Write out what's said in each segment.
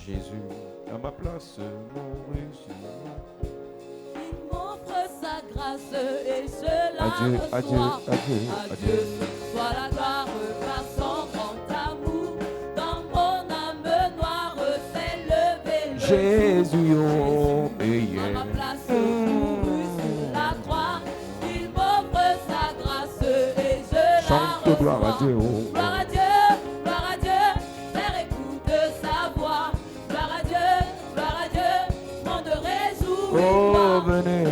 Jésus, à ma place, mon Jésus. Il m'offre sa grâce et je la Adieu, reçois. adieu, adieu, À adieu. Dieu soit la gloire par son grand amour. Dans mon âme noire s'est levé le Jésus, oh, jour. À ma place mourut sur la croix. Il m'offre sa grâce et je la chante gloire à reçois. Dieu, oh. Gloire à Dieu, Père écoute sa voix. Gloire à Dieu, monde réjouis-toi. Oh, venez,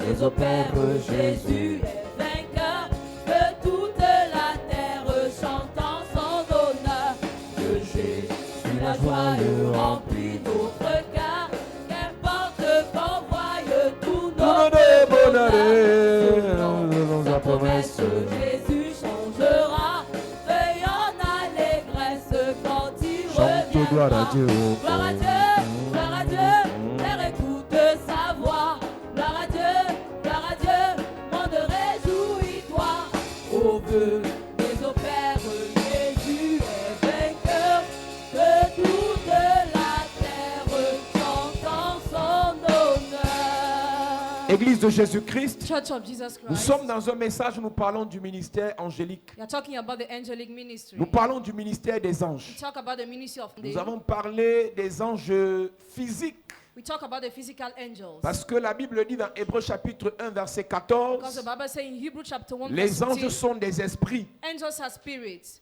Les au Père Jésus est vainqueur, que toute la terre chante en son honneur. Que Jésus la joie remplit notre cœur, qu'importe qu'envoie tous nos démons. Sa promesse, Jésus changera, veillant allégresse quand il chante gloire à reviendra. Dieu, oh. Gloire à Dieu, Père écoute sa voix. Gloire à Dieu, monde réjouis-toi. Au vœu des au Père, Jésus est vainqueur, que toute la terre chante en son honneur. Église de Jésus-Christ, Church of Jesus nous Christ. sommes dans un message où nous parlons du ministère angélique. We are talking about the angelic ministry. Nous parlons du ministère des We anges. talk about the ministry of Nous avons parlé des anges physiques. We talk about the physical angels. Parce que la Bible dit dans Hébreux chapitre 1 verset Because 14, the Bible says in Hebrew chapter 1 les verse anges 15, sont des esprits angels are spirits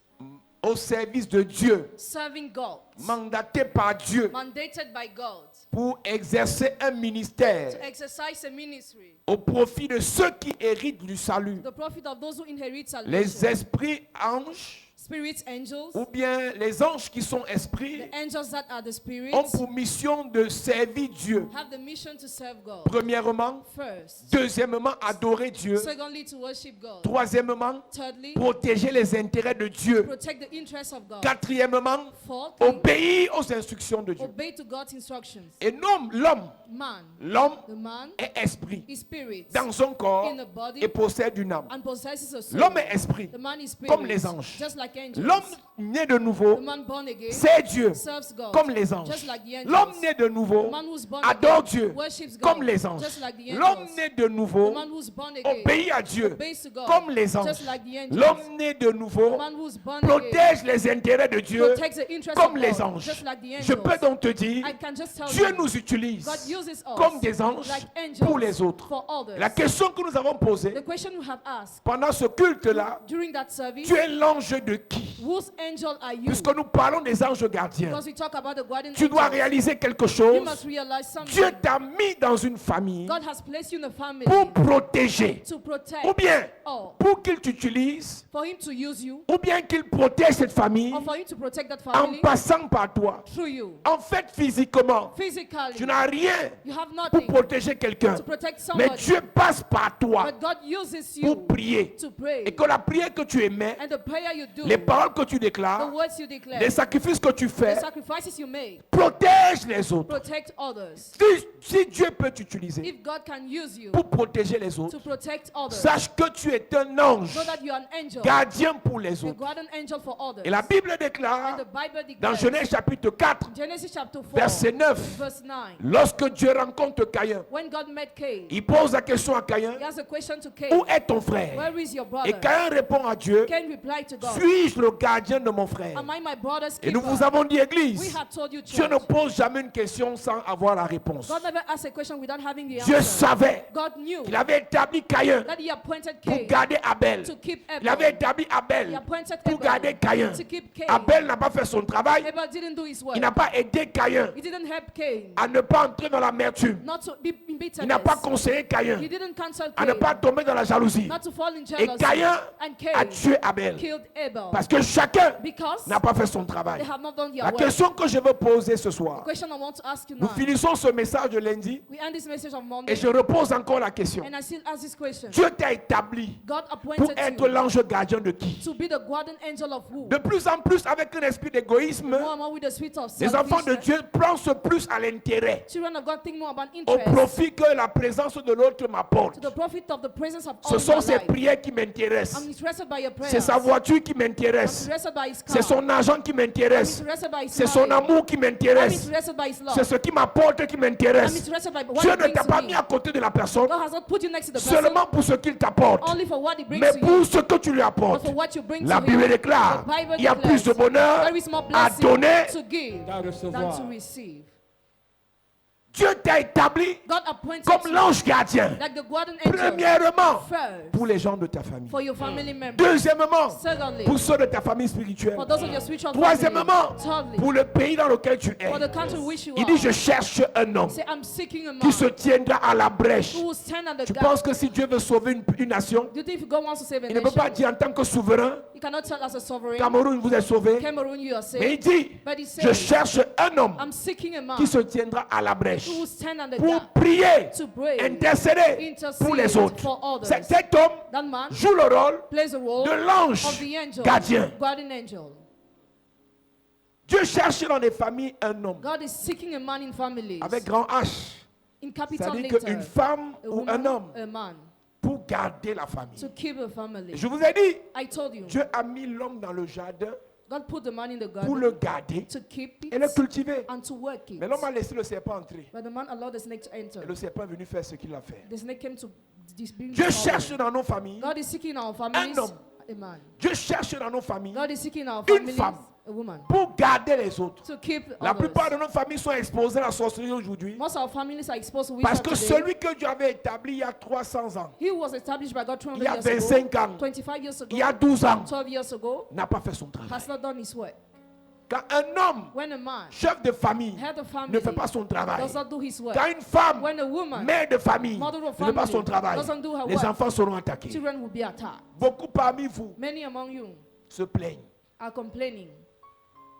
au service de Dieu, serving God, mandatés par Dieu mandated by God pour exercer un ministère to exercise a ministry. au profit de ceux qui héritent du salut. The profit of those who inherit Les salvation. esprits anges Spirits, angels, ou bien les anges qui sont the esprits angels that are the spirits ont pour mission de servir Dieu. have the mission to serve God. Premièrement, First. deuxièmement, adorer Dieu. Secondly, to worship God. Troisièmement, Thirdly, protéger les intérêts de Dieu. protect the interests of God. Quatrièmement, Fourthly, obéir aux instructions de Dieu. obey to God's instructions. Et non, l'homme The man est esprit is spirit dans son corps in the body et possède une âme. and possesses a soul. L'homme est esprit The man is spirit, comme les anges. just like angels. L'homme né de nouveau The man born again c'est Dieu serves God, comme les anges. just like the angels. L'homme né de nouveau The man who's born adore again Dieu worships God, comme les anges. just like the angels. L'homme né de The nouveau man who's born again obéit à Dieu obeys to God, comme les anges. just like the angels. L'homme né de The nouveau man who's born protège les intérêts de Dieu again protects the interests comme of les God, anges. just like the angels. Je peux donc te dire, I can just tell Dieu you, nous utilise God uses us comme des anges like angels pour les autres. for others. La question que nous avons posée The question you have asked pendant ce culte-là, during that service, tu es l'ange de qui? whose angel are you? Puisque nous parlons des anges gardiens. Because we talk about the guardian Tu dois angels. réaliser quelque You chose. must realize something. Dieu t'a mis dans une famille God has placed you in a family pour protéger. to protect Ou bien all. pour qu'il t'utilise, For him to use you, ou bien qu'il protège cette famille or for him to protect that en family passant par toi. through you. En fait, physiquement, Physically, tu n'as rien you have pour nothing protéger quelqu'un. to protect Mais somebody. Dieu passe par toi But God uses you pour prier. to pray. Et que la prière que tu émets, And the prayer you do, les paroles que tu the déclares, words you declare, les sacrifices que tu the fais, sacrifices you make, protège les autres. protect others. Si Dieu peut t'utiliser If God can use you pour protéger les to autres, protect others, sache que tu es un ange, so that you are an angel, gardien pour les a autres. guardian angel for others. Et la Bible And déclare the Bible dans declares, Genèse chapitre 4, Genesis chapter 4, verset 9, verse 9, lorsque Dieu rencontre Caïn, when God met Cain, il pose la question à Caïn, he asked a question to où Cain, est ton frère? where is your brother? Et Caïn répond à Dieu, Cain replied to God, suis-je le gardien de mon frère? am I my brother's Et nous keeper? vous avons dit, We Église, had told you, Dieu ne church, pose jamais une question sans avoir la réponse. God never asked a question without having the Dieu answer. savait God knew qu'il avait établi Caïn that he appointed pour Cain garder Abel. to keep Il avait Abel. établi He Abel appointed pour garder Abel Caïn. to keep Cain. Abel n'a pas fait son travail. Abel didn't do his work. Il n'a pas aidé Caïn He didn't help Cain à ne pas entrer dans l'amertume. not to be in bitterness. Il n'a pas conseillé Caïn He didn't counsel à ne Cain pas tomber dans la jalousie. not to fall in Et jealousy. Caïn And a Cain tué Abel. killed Abel Parce que chacun because n'a pas fait son travail. they have not done their La work. question que je veux poser ce The soir, question I want to ask you nous now. finissons ce message de lundi We end this message on et Monday, je repose encore la question. and I still ask this question. Dieu t'a établi God pour appointed être you l'ange gardien de qui? to be the guardian angel of who? De plus en plus, avec un esprit d'égoïsme, More and more with the sweet of les enfants de selfishness. Dieu pensent plus à l'intérêt, Children of God think more about au interest, profit profit que la présence de l'autre To m'apporte. the profit of the presence of Ce all sont in ses my life. prières qui m'intéressent. I'm interested by your prayers. C'est sa voiture qui I'm m'intéresse. interested by his car. C'est son argent qui I'm m'intéresse. interested by his C'est son smile. amour qui I'm m'intéresse. interested by his love. C'est ce qui m'apporte qui I'm m'intéresse. interested by what Dieu he ne brings t'a to pas me. mis à côté de la personne God has not put you next to the person seulement pour ce qu'il t'apporte, only for what he brings mais to pour you, ce que tu lui but apportes. for what you bring La to Bible him. déclare, The Bible il y a plus de declares, bonheur there is more à blessing donner. to give qu'à than recevoir. to receive. Dieu t'a établi God appointed comme you l'ange gardien. like the guardian angel Premièrement, first pour les gens de ta famille. for your family members. Deuxièmement, Secondly, pour ceux de ta famille spirituelle. for those of your spiritual Troisièmement, family. Thirdly, pour le pays dans lequel tu es. for the country which you Il are. dit, je cherche un homme Say, I'm seeking a qui se man tiendra à la brèche. who will stand at the Tu gap. penses que si Dieu veut sauver une nation, Do you think if God wants to save a il ne peut pas nation, dire en tant que souverain, he cannot tell as a sovereign, Cameroun vous êtes sauvé. Cameroon, you are Mais il saved. dit, But he je says, cherche un homme I'm seeking a man qui se tiendra à la brèche who will stand at the pour gap prier, to pray, intercéder pour les intercede autres. for others. Cet homme That man joue le rôle plays the role de l'ange of the angel, gardien. guardian angel. Dieu cherche dans les familles un homme God is seeking a man in families, avec grand H. in capital C'est-à-dire letter, qu'une femme a ou un woman, homme a man, pour garder la famille. to keep a family. Je vous ai dit, I told you, Dieu a mis l'homme dans le jardin God put the man in the pour le garden garder to keep et le it cultiver. and to work it. Mais l'homme a laissé le serpent entrer. But the man allowed the snake to Et enter. le serpent est venu faire ce qu'il a fait. The snake came to dispute. Dieu cherche dans nos familles, God is seeking in our families homme. a man. Dieu cherche dans nos familles God is seeking in our Une families femme. a woman pour garder les autres. to keep La others. plupart de nos familles sont exposées à la sorcellerie aujourd'hui Most of our families are exposed to parce witchcraft que today. celui que Dieu avait établi il y a 300 ans, He was established by God 200 il y a years 25 ago, ans, 25 years ago, il y a 12 ans, 12 years ago, n'a pas fait son travail. has not done his work. Quand un homme, When a man, chef de famille, head of family, ne fait pas son travail, does not do his work, quand une femme, when a woman, mère de famille, mother of ne fait pas family, son travail, doesn't do her les work, enfants seront attaqués. children will be attacked. Beaucoup parmi vous Many among you se plaignent are complaining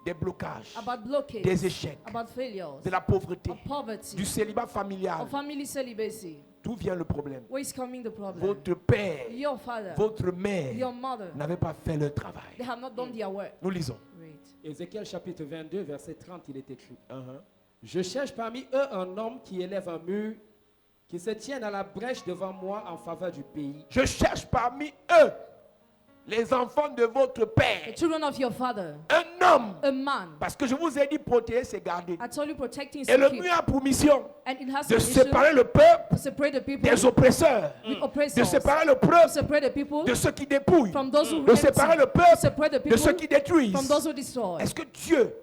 des blocages, about blockades, des échecs, about failures, de la pauvreté, of poverty, du célibat familial. of family celibacy. D'où vient le problème? Where is coming the problem? Votre père, Your father, votre mère your mother, n'avaient pas fait leur travail. they have not done their work. Nous lisons. Great. Ézéchiel chapitre 22, verset 30, il est écrit. Uh-huh. Je cherche parmi eux un homme qui élève un mur, qui se tienne à la brèche devant moi en faveur du pays. Je cherche parmi eux les enfants de votre The père, children of your father, un homme. a man. Parce que je vous ai dit protéger, c'est garder. I told you protecting is Et le to keep. mur a pour mission And it has de a mission séparer le peuple to separate the people des oppresseurs, with de oppressors, séparer le to peuple separate the people de ceux qui dépouillent, from those who de séparer le empty, to peuple separate the de ceux people qui détruisent. from those who destroy. Est-ce que Dieu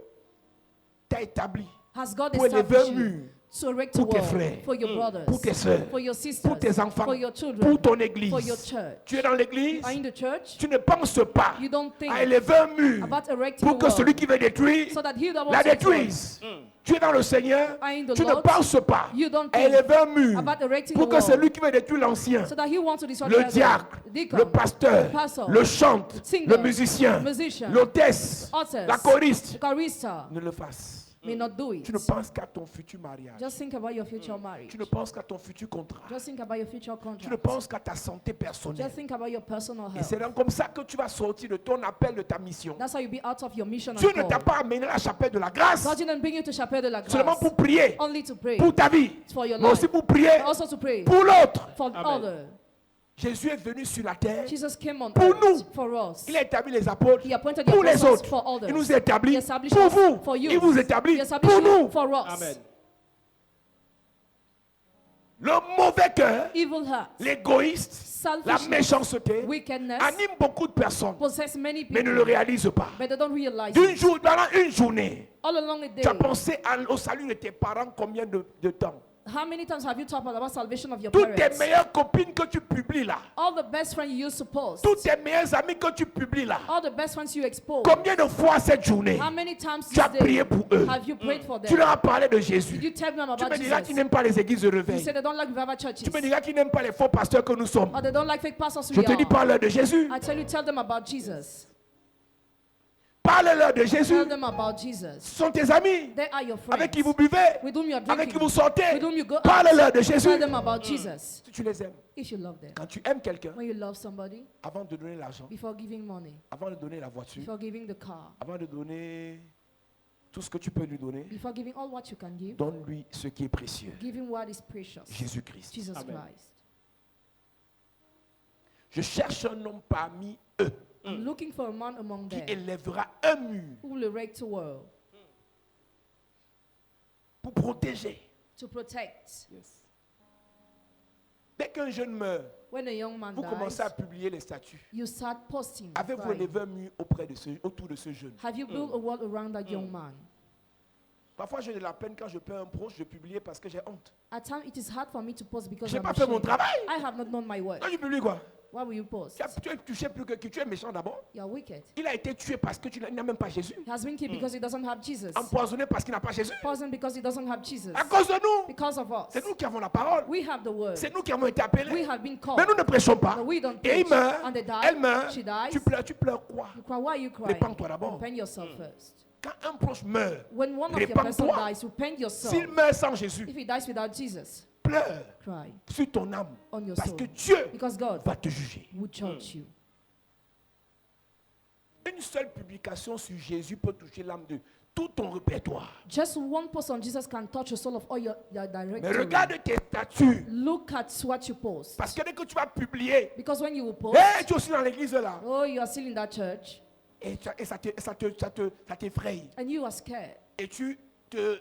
t'a établi Has God pour élever established un mur you to erect a pour tes wall frères, for your brothers, pour tes sœurs, for your sisters, pour tes enfants, for your children, pour ton église? for your church? Tu es dans l'église, Are in the church? tu ne penses pas You don't think à élever un mur about erecting pour a que wall celui qui veut détruire so that he that la wants to détruise. Tu es dans le Seigneur, Are in the tu ne Lord, penses pas you don't à think élever un mur about erecting pour a que wall celui qui veut détruire l'ancien, so that he wants to destroy le the other, diacre, deacon, le pasteur, the pastor, le chante, singer, le musicien, musician, l'hôtesse, authors, la choriste, the chorister ne le fasse. may not do it. Tu ne penses qu'à ton futur mariage. Just think about your future marriage. Tu ne penses qu'à ton futur contrat. Just think about your future Tu ne contract. penses qu'à ta santé personnelle. Just think about your personal Et health. c'est donc comme ça que tu vas sortir de ton appel, de ta mission. That's how you be out of your mission Dieu and ne t'a call. pas amené à la chapelle de la grâce God didn't bring you to Chapelle de la seulement Grâce pour prier only to pray pour ta vie, for your mais aussi life, pour prier but also to pray pour l'autre. for Amen. others. Jésus est venu sur la terre. Jesus came on Pour earth nous. for us. Il a établi les apôtres He appointed the pour les apostles autres. for others. Il nous a établis He established pour us vous. for you. Il vous établit He established pour you nous. for us. Amen. Le mauvais cœur, Evil hearts, l'égoïste, la selfishness, méchanceté wickedness anime beaucoup de personnes, possess many mais ne le people, réalisent pas. but they don't realize Pendant une journée, all along a day. tu as pensé au salut de tes parents combien de temps? How many times have you talked about salvation of your Toutes tes parents? meilleures copines que tu publies là, All the best friends you used to post, toutes tes meilleures amies que tu publies là, all the best friends you expose. combien de fois cette journée How many times tu as this prié day pour eux? have you prayed for Tu them? leur as parlé de Did Jésus. you tell them Tu about me diras Jesus? qu'ils n'aiment pas les églises de You réveil. say they don't like revival churches, Tu me diras qu'ils n'aiment pas les faux pasteurs que nous sommes. or they don't like fake pastors Je we te dis, are. parle-leur de Jésus. I tell them about Jesus. Parle-leur de Jésus. Tell them about Ce Jesus. sont tes amis They are your avec qui friends, vous buvez, with whom you are avec qui drinking, vous sortez. with whom you go out. Parle-leur de Jésus. Tell them about Jesus. Si tu les aimes, If you love them, quand tu aimes quelqu'un, when you love somebody, avant de donner l'argent, before giving money, avant de donner la voiture, before giving the car, avant de donner tout ce que tu peux lui donner, before giving all what you can give, donne-lui ce qui est précieux. give him what is precious. Jésus-Christ. Jesus Amen. Christ. Je cherche un homme parmi eux I'm looking for a man among qui them élèvera un mur who will erect a wall pour protéger. to protect. Dès qu'un jeune meurt, When a young man vous commencez à dies, publier les statuts. you start posting. Avez-vous crying. élevé un mur autour de ce jeune? Have you built a wall around that young man? Parfois, j'ai de la peine quand je perds un proche, je publie parce que j'ai honte. At times, it is hard for me to post because Je n'ai I'm pas fait mon ashamed. travail. I have not done my work. Quand tu publies quoi? Why will you post? Tu es touché plus que qui? Tu es méchant d'abord. You're wicked. Il a été tué parce que tu n'as même pas Jésus. He has been killed because he doesn't have Jesus. Empoisonné parce qu'il n'a pas Jésus. Poisoned because he doesn't have Jesus. À cause de nous. Because of us. C'est nous qui avons la parole. We have the word. C'est nous qui avons été We appelés. have been Mais called. nous ne prêchons pas. But we don't Et il preach. meurt. And they die. Elle meurt. She dies. Tu pleures quoi? You cry. Why are you crying? Répands-toi d'abord. Repent yourself first. Quand un proche meurt, When one of your person répands-toi. dies, repent yourself. S'il meurt sans Jésus, If he dies without Jesus, pleure cry sur ton âme. on your Parce soul. que Dieu Because God va te juger. will judge you. Une seule publication sur Jésus peut toucher l'âme de tout ton répertoire. Just one post on Jesus can touch the soul of all your Mais directory. regarde tes statuts. Look at what you post. Parce que dès que tu vas publier, Because when you will post, hey, tu es aussi dans l'église là. oh, you are still in that church, Et ça t'effraie. and you are scared, Et tu te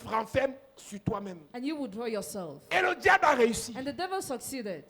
renfermes sur toi-même. and you will draw yourself. Et le diable a réussi. And the devil succeeded.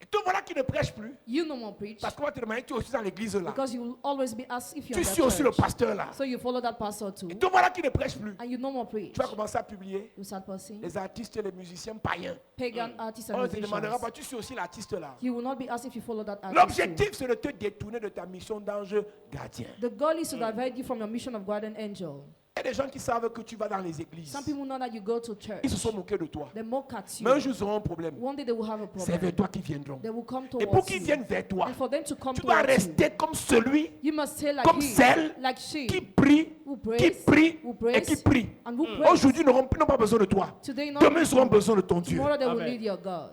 Et te voilà qui ne prêche plus. You no more preach. Parce qu'on va te demander, tu es aussi dans l'église là. Because you will always be asked if you're Tu in suis that aussi le church. pasteur là. So you follow that pastor too. Et te voilà qui ne prêche plus. And you no more preach. Tu vas commencer à publier You start posting. les artistes et les musiciens païens. Pagan artists and On ne te demandera musicians. pas, tu suis aussi l'artiste là. You will not be asked if you follow that artist too. L'objectif, c'est de te détourner de ta mission d'ange gardien. The goal is to divert you from your mission of guardian angel. Il y a des gens qui savent que tu vas dans les églises. Some people know that you go to church. Ils se sont moqués de toi. They mock at Mais un you. jour, ils auront un problème. One day they will have a C'est vers problem. toi qu'ils viendront. They will come Et pour towards qu'ils you. viennent vers toi, And for them to come tu dois towards you, rester comme celui you must say like comme he, celle like she, qui prie, who qui prays, prie who et qui prays, prie. and who prays. Aujourd'hui, ils n'ont pas besoin de toi. Today, not Demain, ils auront besoin de ton Dieu. tomorrow they will Amen. need your God.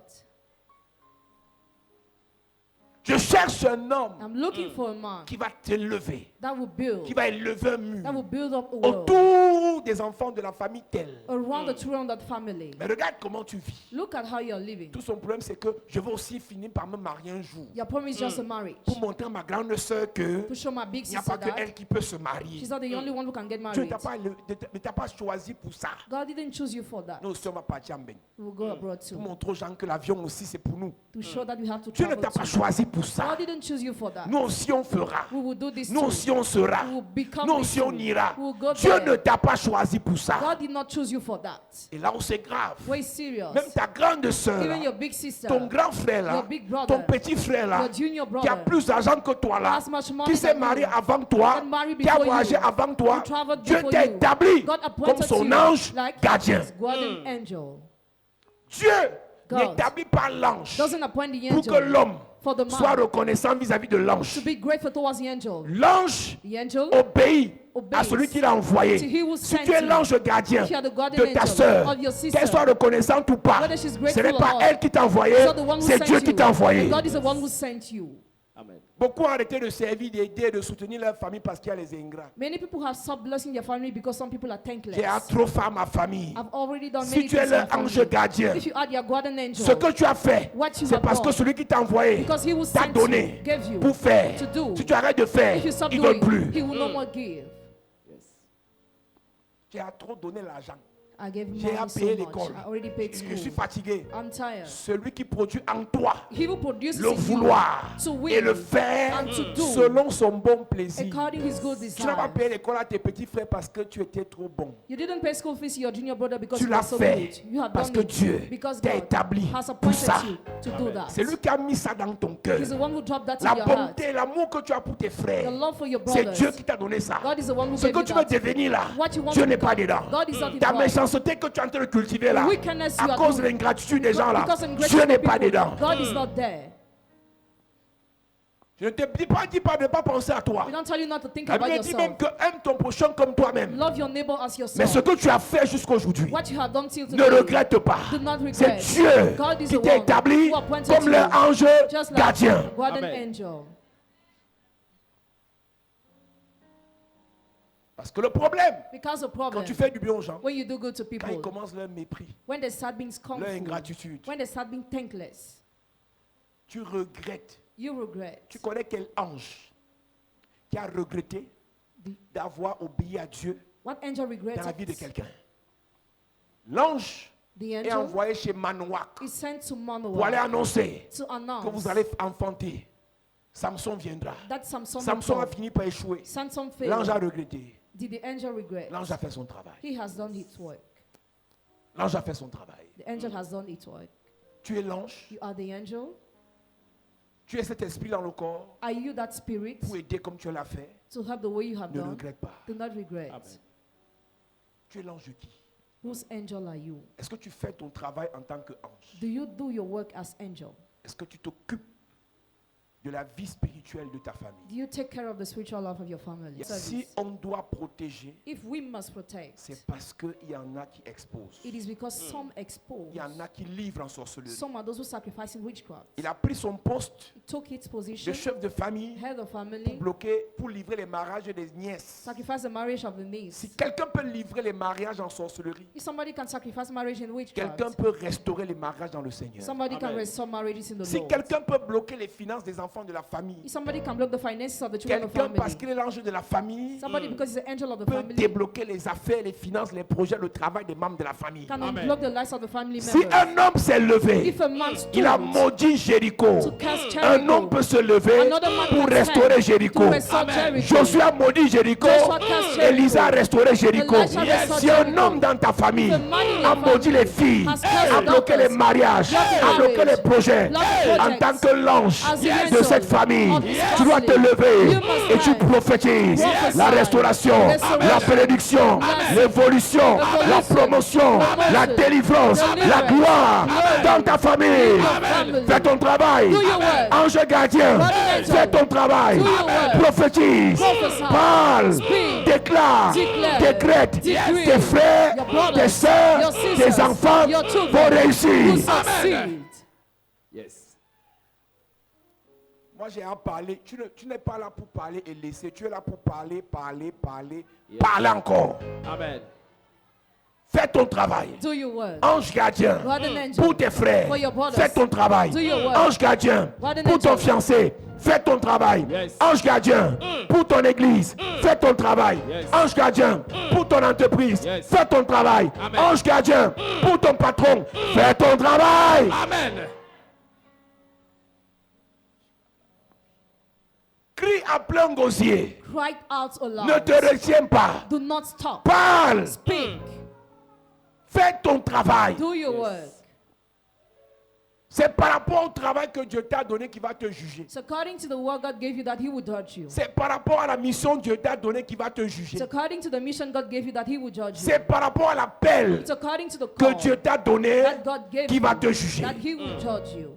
Je cherche un homme I'm looking for a man qui va t'élever, that will build, qui va élever un mur that will build up a world autour des enfants de la famille telle. around the children of that family. Mais regarde comment tu vis. Look at how you're living. Tout son problème, c'est que je vais aussi finir par me marier un jour. Your problem is just a marriage. Pour montrer à ma grande sœur que To show my big il n'y a sister pas que that elle qui peut se marier. she's not the only one who can get Dieu married. ne t'a pas choisi pour ça. God didn't choose you for that. Nous aussi, on va partir en Bénin. We will go abroad Pour too. montrer aux gens que l'avion aussi, c'est pour nous. To show that we have to Dieu ne travel t'a pas too. choisi pour ça. God didn't choose you for that. Nous aussi, on fera. We will do this Nous too. aussi, on sera. We will become Nous this aussi, on too. ira. We will go Dieu there. ne t'a pas choisi pour ça. God did not choose you for that. Et là où c'est grave, Where it's serious. même ta grande sœur, Even là, your big sister, ton grand frère, là, your big brother, ton petit frère, là, your junior qui a brother, plus d'argent que toi, là, has much money qui s'est than marié you, avant toi, got married qui a before voyagé you, avant toi, who traveled Dieu before t'a you. établi God comme appointed son you ange like gardien. his guardian angel. Dieu God n'établit pas l'ange Doesn't appoint the pour que angel l'homme for the soit man reconnaissant vis-à-vis de to l'ange. be grateful towards the angel. L'ange The angel obéit obeys à celui qui l'a envoyé. to he who Si sent tu es him. l'ange gardien If you are the guardian de ta angel sœur, of your sister, qu'elle soit reconnaissante ou pas, whether she's ce grateful n'est or pas not, elle qui t'a envoyé, it's not the one who c'est sent Dieu qui you. t'a envoyé. God is the one who sent you. Amen. Beaucoup ont arrêté de servir, d'aider, de soutenir leur famille parce qu'il y a les ingrats. Many people have stopped blessing their family because some people are thankless. J'ai trop fait ma famille. I've already done Si many tu es things in l'ange family. gardien, If you are their guardian angel, ce que tu as fait, what you c'est have parce que done, celui qui t'a envoyé because he who t'a sent donné you, gave you pour faire. to do. Si tu arrêtes de faire, If you stop il ne donne doing, plus. he will no more give. Tu as trop donné l'argent. I gave J'ai money so payé much. l'école. I already paid Je suis school. fatigué. I'm tired. Celui qui produit en toi He who produces le in you vouloir to win et le faire and to do selon son bon plaisir. according his good Tu n'as pas desire. payé l'école à tes petits frères parce que tu étais trop bon. You didn't pay school fees to your junior brother because Tu you were l'as so fait good. You have parce done que it Dieu because t'a God établi has pour appointed ça. you to do that. C'est lui qui a mis ça dans ton cœur. He's the one who dropped that La in your heart. bonté, l'amour que tu as pour tes The frères, love for your c'est brothers. Dieu qui t'a donné ça. God is the one who Ce gave que you tu veux that. devenir là, What you want Dieu to n'est pas become, dedans. God is not Ta involved. méchanceté que tu es en train de cultiver là, The wickedness you à are cause de doing, l'ingratitude des gens là, because ungrateful Dieu n'est pas people, dedans. God is not there. Je ne te dis pas de ne pas penser à toi. We don't tell you not to think La about Bible dit même yourself. que aime ton prochain comme toi-même. Love your neighbor as Mais yourself. ce que tu as fait jusqu'aujourd'hui, What you have done till ne today, regrette pas. do not C'est regret. Dieu God is qui the t'a one établi who appointed comme you, leur ange just like gardien. guardian Amen. angel. Parce que le problème, Because the quand problem, tu fais du bien aux gens, when you do good to quand ils people, commencent leur mépris, when they start being leur scornful, ingratitude, when they start being thankless, tu regrettes. you regret. Tu connais quel ange qui a regretté d'avoir obéi à Dieu What angel dans la regretted? vie de quelqu'un? L'ange The est angel envoyé chez Manoach is sent to pour aller Manoah annoncer to que announce vous allez enfanter. Samson viendra. that Samson will Samson a come. fini par échouer. Samson L'ange a failed. regretté. Did the angel regret? L'ange a fait son travail. He has done its work. L'ange a fait son travail. The angel has done its work. Tu es l'ange. You are the angel. Tu es cet esprit dans le corps Are you that spirit pour aider comme tu l'as fait. to help the way you have Ne done? regrette pas. Do not regret. Amen. Tu es l'ange de qui? Whose angel are you? Est-ce que tu fais ton travail en tant qu'ange? Do you do your work as angel? Est-ce que tu t'occupes de la vie spirituelle de ta famille? Do you take care of the spiritual life of your family? Si on doit protéger, If we must protect, c'est parce qu'il y en a qui exposent. it is because some expose. Il y en a qui livrent en sorcellerie. Some are those who sacrifice in witchcraft. Il a pris son poste He took its de position, chef de famille head of pour family, bloquer, pour livrer les mariages des nièces. sacrifice the marriage of the niece. Si quelqu'un peut livrer les mariages en sorcellerie, If somebody can sacrifice marriage in quelqu'un witchcraft, peut restaurer les mariages dans le Seigneur. somebody can Amen. restore marriages in the Si Lord. quelqu'un peut bloquer les finances des enfants de la famille, If somebody can block the finances of the children of the quelqu'un parce family, qu'il est l'ange de la famille somebody because he's the angel of the peut family, débloquer les affaires, les finances, les projets, le travail des membres de la famille. can Amen. unblock the lives of the family Si members. un homme s'est levé, If a man stood il a maudit Jéricho. to cast Un Jericho, homme peut se lever another man pour can restaurer stand Jéricho. to restore Jericho. Josué a maudit Jéricho. Joshua cast Jericho. Élisa a restauré Jéricho. Elisha restored Si un Jericho. homme dans ta famille If a man in a your maudit family les filles, has cursed a bloqué daughters, les mariages, blocked a bloqué marriage, les projets, blocked en projects, tant que l'ange as the de angel cette famille, of this tu dois te family, lever you must et tu stand. prophétises Prophesy. la restauration, Restoration. la bénédiction, Blessing. l'évolution, la Evolution. promotion, la Promotion. délivrance, la Deliverance. gloire Glory. dans ta famille. family. Fais ton travail. Do your work. Ange gardien, Guardian angel. fais ton travail. Do your work. Prophétise, Prophesy. parle, Speak. déclare, Declare. décrète. Decree. Tes frères, Your brothers, tes soeurs, your tes sisters, enfants your children vont who réussir. succeed. Yes. Moi, j'ai à parler. Tu n'es pas là pour parler et laisser. Tu es là pour parler, parler, parler, Yes. parler encore. Amen. Fais ton travail. Do your work. Ange gardien, Guardian angel. pour tes frères, For your brothers. fais ton travail. Do your work. Ange gardien, Guardian pour ton angel. fiancé, fais ton travail. Yes. Ange gardien, pour ton église, fais ton travail. Yes. Ange gardien, pour ton entreprise, Yes. fais ton travail. Amen. Ange gardien, pour ton patron, fais ton travail. Amen. Crie à plein gosier. Cry out aloud. Ne te retiens pas. Do not stop. Parle. Speak. Fais ton travail. Do your work. C'est par rapport au travail que Dieu t'a donné qui va te juger. It's according to the work God gave you that He would judge you. C'est par rapport à la mission que Dieu t'a donnée qui va te juger. It's according to the mission God gave you that He would judge you. C'est par rapport à l'appel It's according to the que call Dieu t'a donné that God gave qui you va te juger. that He will judge you.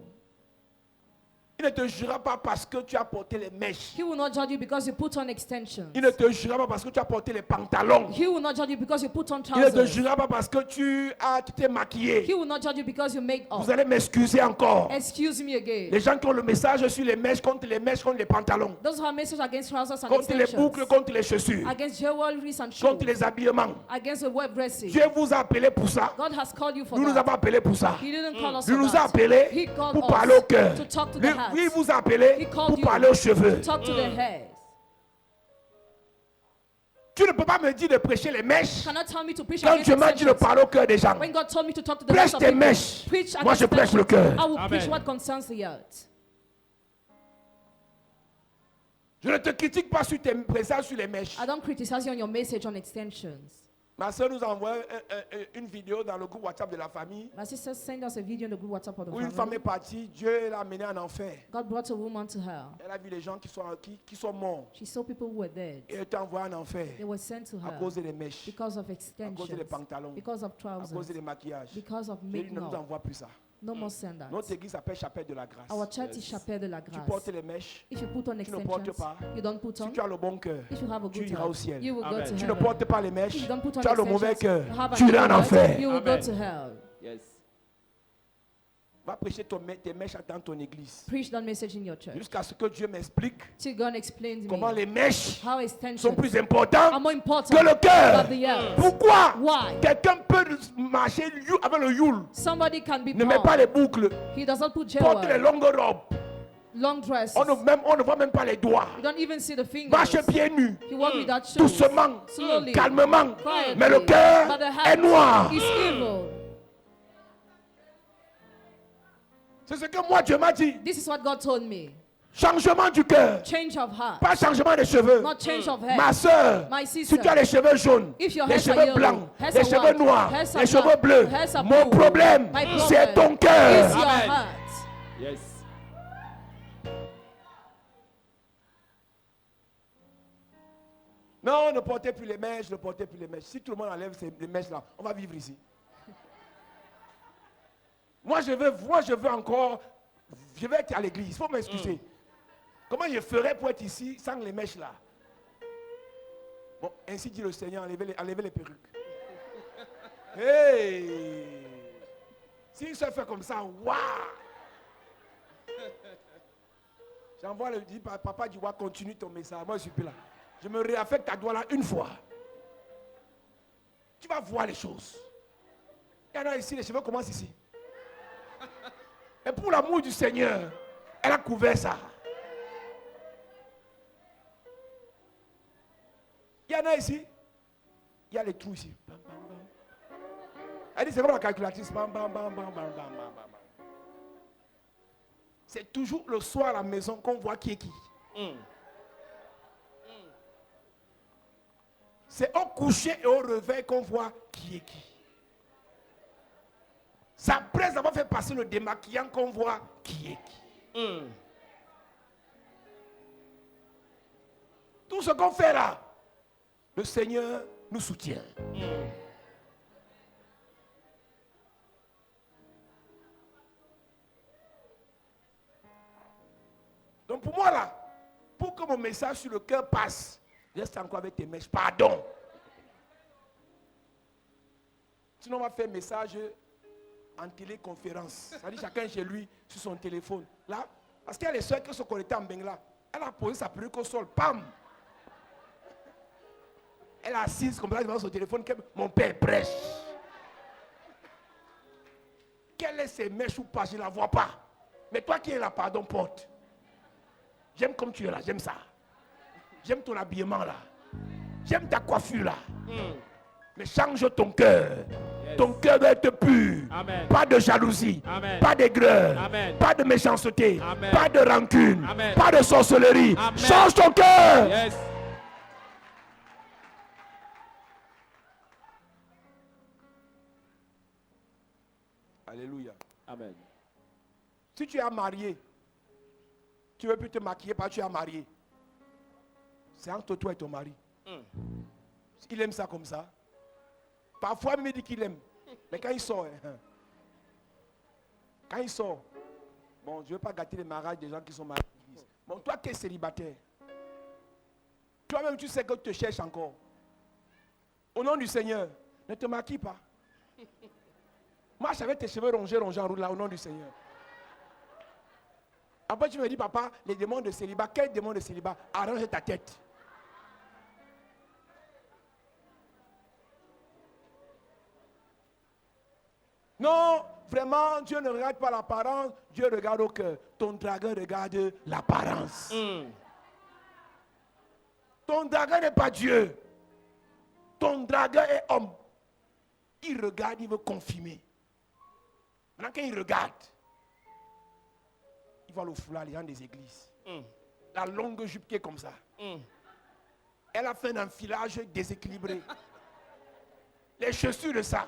Il ne te jugera pas parce que tu as porté les mèches. He will not judge you because you put on extensions. Il ne te jugera pas parce que tu as porté les pantalons. He will not judge you because you put on Il ne te trousers. jugera pas parce que tu t'es maquillé. He will not judge you because you make up. Vous allez m'excuser encore. Excuse me again. Les gens qui ont le message sur les mèches contre les pantalons. Those who are message against trousers and Contre les boucles, extensions. contre les chaussures. Against jewelry and shoes. Contre les habillements. Against the web dressing. Dieu vous a appelé pour ça. God has called you for Nous nous that. avons appelé pour ça. He didn't call us Il for nous a that. appelés He called pour us parler au cœur. to talk to the Lui, heart. il vous a appelé He called pour you parler aux cheveux. to talk to the head. Tu ne peux pas me dire de prêcher les mèches You cannot tell me to preach quand against Dieu m'a dit de extensions. parler au cœur des gens. When God told me to talk to the Prêche hearts of tes people, mèches. preach Moi, je against prêche le extensions. cœur. I will Amen. preach what concerns the earth. Je ne te critique pas sur tes messages sur les mèches. I don't criticize you on your message on extensions. Ma soeur nous a envoyé une vidéo dans le groupe WhatsApp de la famille My sister sent us a video in the group WhatsApp of the où une femme family. est partie. Dieu l'a amenée en enfer. God brought a woman to her. Elle a vu les gens qui sont morts. She saw people who were dead. Et elle était envoyée en enfer They were sent to à her cause des mèches, because of à cause extensions, des pantalons, because of à cause trousers, des maquillages. because of Dieu making ne nous up. envoie plus ça. No more send that. Notre église s'appelle Chapelle de la Grâce. Our church is Chapelle de la Tu portes Grâce. les mèches. If you put on Tu ne portes extensions, pas. you don't put Si on. tu as le bon cœur, If you have a tu good iras au heart, ciel. you will go Amen. to Tu ne heaven. portes pas les If mèches, you don't put on tu as le mauvais extensions, cœur. you have an Tu iras en evil heart, enfer. you will go Amen. to hell. Yes. Va prêcher tes mèches dans ton église. Preach that message in your church. Jusqu'à ce que Dieu m'explique Till God explains comment me les mèches how sont extensions plus importantes are more important que le cœur. than the ears. Pourquoi Why? quelqu'un peut marcher avec le youle, Somebody can be ne met pas proud. les boucles, He does not put porte les jewelry, longues robes, long dresses. on ne voit même pas les doigts, You don't even see the marche fingers. pieds nus, He walks without shoes. doucement, Slowly. calmement, Quietly. mais le cœur But the est heart noir. is evil. C'est ce que moi Dieu m'a dit. This is what God told me. Changement du cœur, Change of heart. pas changement des cheveux. Not change of hair. Ma soeur, My si sister, tu as les cheveux jaunes, if your les hairs are cheveux yellow, blancs, hairs les are cheveux white, noirs, hairs are les cheveux black, bleus, hairs are mon blue. problème, My problem c'est ton is cœur. your Amen. heart. Yes. Non, ne portez plus les mèches, ne portez plus les mèches. Si tout le monde enlève les mèches là, on va vivre ici. Moi je veux encore, je vais être à l'église, il faut m'excuser. Comment je ferais pour être ici sans les mèches là? Bon, ainsi dit le Seigneur, enlevez les perruques. Hey! Si ça fait comme ça, waouh! J'envoie le dit, papa dit, ouais, continue ton message. Moi je suis plus là. Je me réaffecte ta doigt là une fois. Tu vas voir les choses. Il y en a ici, les cheveux commencent ici. Et pour l'amour du Seigneur, elle a couvert ça. Il y en a ici. Il y a les trous ici. Bam, bam, bam. Elle dit, c'est comme la calculatrice. Bam, bam, bam, bam, bam, bam, bam, bam. C'est toujours le soir à la maison qu'on voit qui est qui. C'est au coucher et au réveil qu'on voit qui est qui. C'est après avoir fait passer le démaquillant qu'on voit qui est qui. Tout ce qu'on fait là, le Seigneur nous soutient. Donc pour moi là, pour que mon message sur le cœur passe, reste encore avec tes mèches. Pardon. Sinon, on va faire un message en téléconférence. C'est-à-dire chacun chez lui, sur son téléphone. Là, parce qu'il y a les soeurs qui sont connectées en Bengla. Elle a posé sa perruque au sol. Pam! Elle est assise comme ça devant son téléphone. Mon père prêche. Quelle est ses mèches ou pas? Je ne la vois pas. Mais toi qui es là, pardon, porte. J'aime comme tu es là, j'aime ça. J'aime ton habillement là. J'aime ta coiffure là. Mais change ton cœur. Yes. Ton cœur doit être pur. Amen. Pas de jalousie. Amen. Pas d'aigreur. Amen. Pas de méchanceté. Amen. Pas de rancune. Amen. Pas de sorcellerie. Amen. Change ton cœur. Yes. Alléluia. Amen. Si tu es marié, tu ne veux plus te maquiller parce que tu es marié. C'est entre toi et ton mari. Il aime ça comme ça. Parfois, il me dit qu'il aime. Mais quand il sort, bon, je ne veux pas gâter les mariages des gens qui sont mariés. Bon, toi qui es célibataire, toi-même, tu sais que tu te cherches encore. Au nom du Seigneur, ne te maquille pas. Marche avec tes cheveux rongés en route là, au nom du Seigneur. Après, tu me dis, papa, les démons de célibat, quel démon de célibat? Arrange ta tête. Non, vraiment, Dieu ne regarde pas l'apparence, Dieu regarde au cœur. Ton dragueur regarde l'apparence. Ton dragueur n'est pas Dieu. Ton dragueur est homme. Il regarde, il veut confirmer. Maintenant, quand il regarde, il voit le foulard, les gens des églises. La longue jupe qui est comme ça. Elle a fait un enfilage déséquilibré. Les chaussures de ça.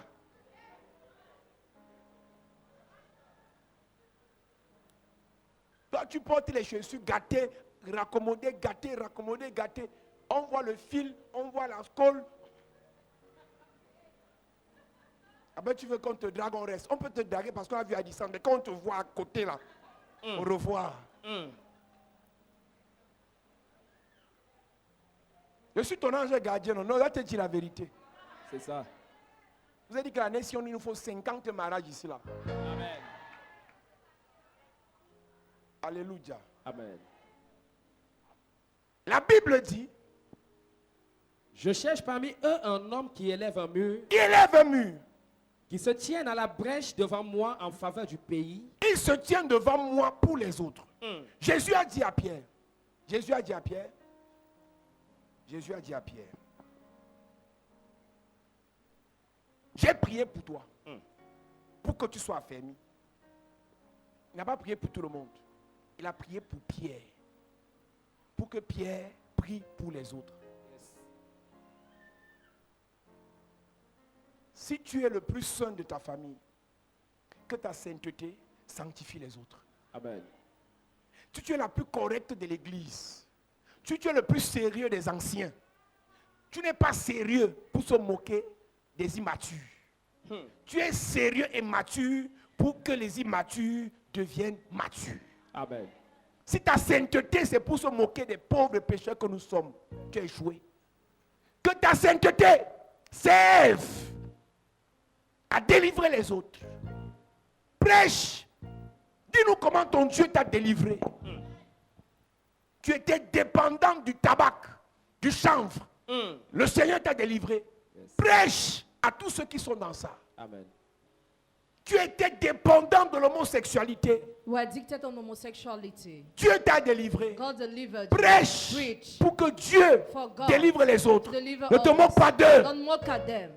Toi, tu portes les chaussures gâtées, raccommodées, gâtées, raccommodées, gâtées. On voit le fil, on voit la colle. Après, tu veux qu'on te drague, on reste. On peut te draguer parce qu'on a vu à distance. Mais quand on te voit à côté, là, au revoir. Je suis ton ange gardien. Non, là, tu dis la vérité. C'est ça. Vous avez dit que la nation, il nous faut 50 mariages ici, là. Amen. Alléluia. Amen. La Bible dit, Je cherche parmi eux un homme qui élève un mur, il élève un mur. qui se tienne à la brèche devant moi en faveur du pays. Il se tient devant moi pour les autres. Jésus a dit à Pierre, Jésus a dit à Pierre, j'ai prié pour toi, pour que tu sois affermi. Il n'a pas prié pour tout le monde. Il a prié pour Pierre, pour que Pierre prie pour les autres. Si tu es le plus saint de ta famille, que ta sainteté sanctifie les autres. Amen. Si tu es la plus correcte de l'église, si tu es le plus sérieux des anciens, tu n'es pas sérieux pour se moquer des immatures. Tu es sérieux et mature pour que les immatures deviennent matures. Amen. Si ta sainteté, c'est pour se moquer des pauvres pécheurs que nous sommes, tu as échoué. Que ta sainteté serve à délivrer les autres. Prêche. Dis-nous comment ton Dieu t'a délivré. Tu étais dépendant du tabac, du chanvre. Le Seigneur t'a délivré. Prêche à tous ceux qui sont dans ça. Amen. Tu étais dépendant de l'homosexualité. You are addicted to homosexuality. Dieu t'a délivré. God delivered you. Prêche Preach. pour que Dieu For God délivre les autres. Deliver Ne te others. moque pas d'eux. Don't mock at them.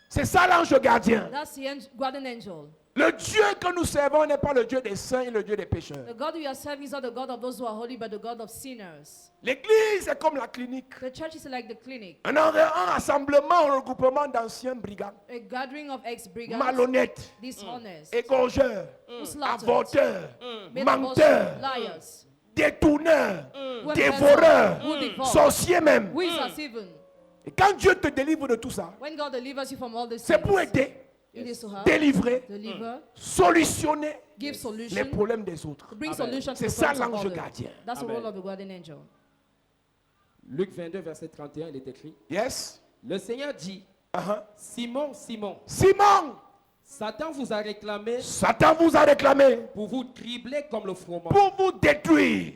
C'est ça l'ange gardien. That's the guardian angel. Le Dieu que nous servons n'est pas le Dieu des saints et le Dieu des pécheurs. The God we are serving is not the God of those who are holy, but the God of sinners. L'église est comme la clinique. The church is like the clinic, Un rassemblement, un regroupement d'anciens brigands, a gathering of ex-brigands, malhonnêtes, dishonest, égorgeurs, who slaughtered, avorteurs, made menteurs, abortion, liars, détourneurs, who dévoreurs, who devour, sorciers même. wizards even. Et quand Dieu te délivre de tout ça, When God delivers you from all these c'est things, pour aider, it is to help, délivrer, deliver, solutionner give les solution, problèmes des autres. to bring Amen. solution to C'est the ça problems of l'ange others. gardien. That's the Amen. role of the guardian angel. Luc 22, verset 31, il est écrit. Yes? Le Seigneur dit, Uh-huh. Simon, Simon, Simon, Satan vous a réclamé Satan vous a réclamé pour vous tribler comme le froment. pour vous détruire,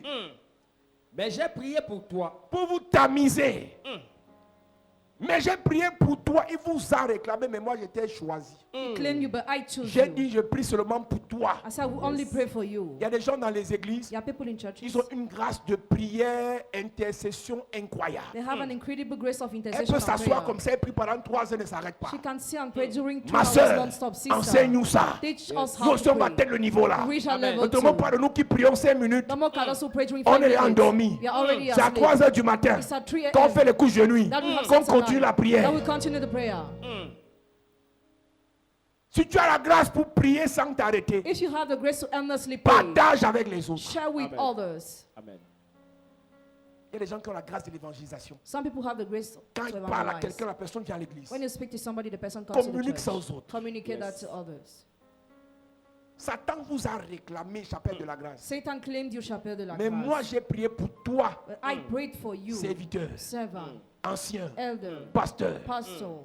Mais j'ai prié pour toi. pour vous tamiser. Mais j'ai prié pour toi, il vous a réclamé, mais moi j'étais choisi. He claimed you, but I choose J'ai you. dit, je prie seulement pour toi. I said, I will only pray for you. Il y a des gens dans les églises, There are people in churches. ils ont une grâce de prière, intercession incroyable. They have an incredible grace of Elle intercession peut and s'asseoir prayer. comme ça et prie pendant 3 heures et ne s'arrête pas. She can sit and pray during 2 Ma hours soeur, non-stop. Sister, enseigne-nous ça. teach us Nous how aussi to on va pray. atteindre le niveau là. Reach our Amen. Ne level te moque pas 2. de nous qui prions 5 minutes. No more can also pray during On 5 est minutes. endormi. We are already C'est à asleep. 3 heures du matin. It's at 3 a.m. Quand on fait les couches de nuit, That we have qu'on set continue aside. la prière. That we continue the prayer. Si tu as la grâce pour prier sans t'arrêter, If you have the grace to earnestly pray, partage avec les autres. share with Amen. others. Amen. Il y a des gens qui ont la grâce de l'évangélisation. Some people have the grace Quand to ils parlent à evangelize. quelqu'un, la personne vient à l'église. When you speak to somebody, the person comes to the Communique ça church. aux autres. Communicate Yes. that to others. Satan vous a réclamé, chapelle de la grâce. Satan claimed you, chapelle de la Mais grâce. moi, j'ai prié pour toi, But I prayed for you, serviteur, servant, ancien, elder, pasteur. pastor,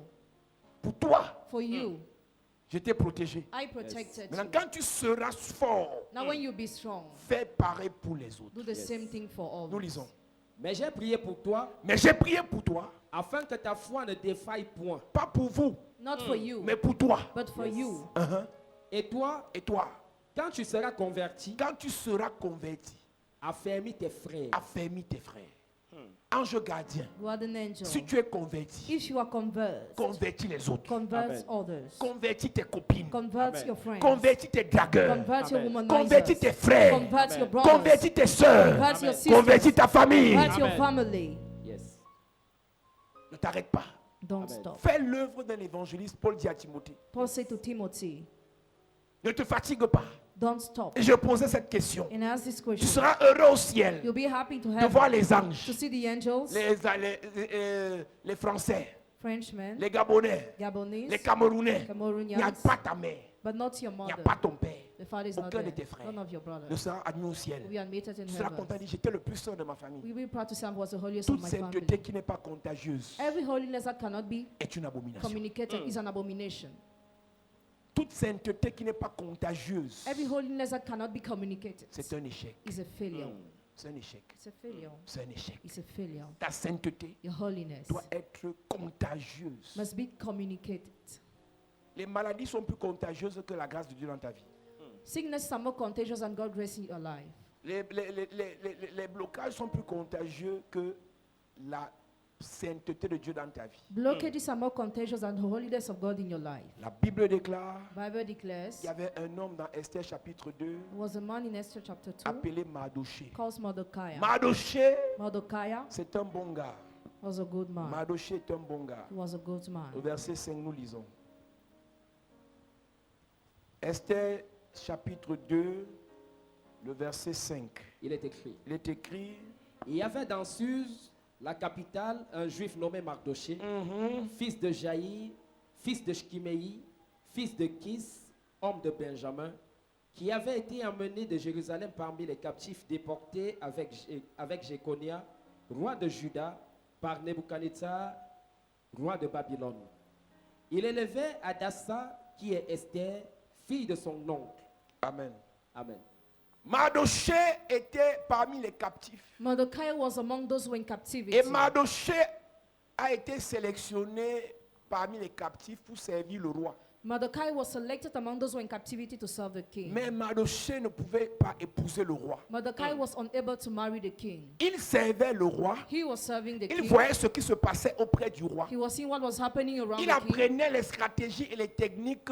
Pour toi, for you. je t'ai protégé. I protected Maintenant, you. quand tu seras fort, Now when you be strong, fais pareil pour les autres. do the same thing for all. Nous lisons. Mais j'ai prié pour toi Mais j'ai prié pour toi, afin que ta foi ne défaille point. pas pour vous, Not for you, mais pour toi. but for you. Uh-huh. Et toi, Et toi, quand tu seras converti, quand tu seras converti, affermis tes frères. affermis tes frères. Ange gardien, Guardian angel. si tu es converti, If you are converted, convertis les autres. convert Amen. others. Convertis tes copines. Convert Amen. your friends. Convertis tes dragueurs. Convert your Amen. Convertis tes womanizers. frères. Convert Amen. your brothers. Convertis tes soeurs. Convert your Amen. sisters. Convertis ta famille. Convert your Amen. family. Yes. Ne t'arrête pas. Don't Amen. stop. Fais l'œuvre d'un évangéliste. Paul dit à Timothée. Paul said to Timothy, Ne te fatigue pas. don't stop. Et je posais cette question. And ask this Tu question. seras heureux au ciel You'll be happy to de voir have les anges, to see the angels, les Français, Frenchmen, les Gabonais, Gabonese, les Camerounais. Il n'y a Cameroonians, pas ta mère. but not your Il n'y a mother. pas ton père. The father is not Aucun de there. tes frères None of your ne brothers. sera admis au ciel. We are admitted in Tu seras content de heaven. dire, j'étais le plus saint de ma famille. We will be proud to say I was the holiest Toute of my sainteté family. qui n'est pas contagieuse Every holiness that cannot be est une abomination. communicated is an abomination. Toute sainteté qui n'est pas contagieuse, Every holiness that cannot be communicated c'est un échec. is a failure. C'est un échec. It's a failure. C'est un échec. It's a failure. Ta sainteté Your holiness doit être contagieuse. must be communicated. Les maladies sont plus contagieuses que la grâce de Dieu dans ta vie. Sicknesses are more contagious than God's grace in your life. Les blocages sont plus contagieux que la sainteté de Dieu dans ta vie. Blockages are more contagious than the holiness of God in your life. La Bible déclare Bible declares qu'il y avait un homme dans Esther chapitre 2 there was a man in Esther chapter 2 appelé Mardoché. called Mordecai. Mardoché, Mordecai c'est un bon gars. was a good man. Mardoché est un bon gars. He was a good man. Au verset 5, nous lisons. Esther chapitre 2, le verset 5. Il est écrit. Il est écrit, Il y avait dans Suse, la capitale, un juif nommé Mardoché, fils de Jaïr, fils de Shkimeï, fils de Kis, homme de Benjamin, qui avait été emmené de Jérusalem parmi les captifs déportés avec Jéconia, roi de Juda, par Nebuchadnezzar, roi de Babylone. Il élevait Hadassa, qui est Esther, fille de son oncle. Amen. Amen. Mardoché était parmi les captifs. Mordecai was among those who were in captivity. Et Mardoché a été sélectionné parmi les captifs pour servir le roi. Mordecai was selected among those who were in captivity to serve the king. Mais Mardoché ne pouvait pas épouser le roi. Mordecai was unable to marry the king. Il servait le roi. He was serving the Il king. voyait ce qui se passait auprès du roi. He was seeing what was happening around Il the king. apprenait les stratégies et les techniques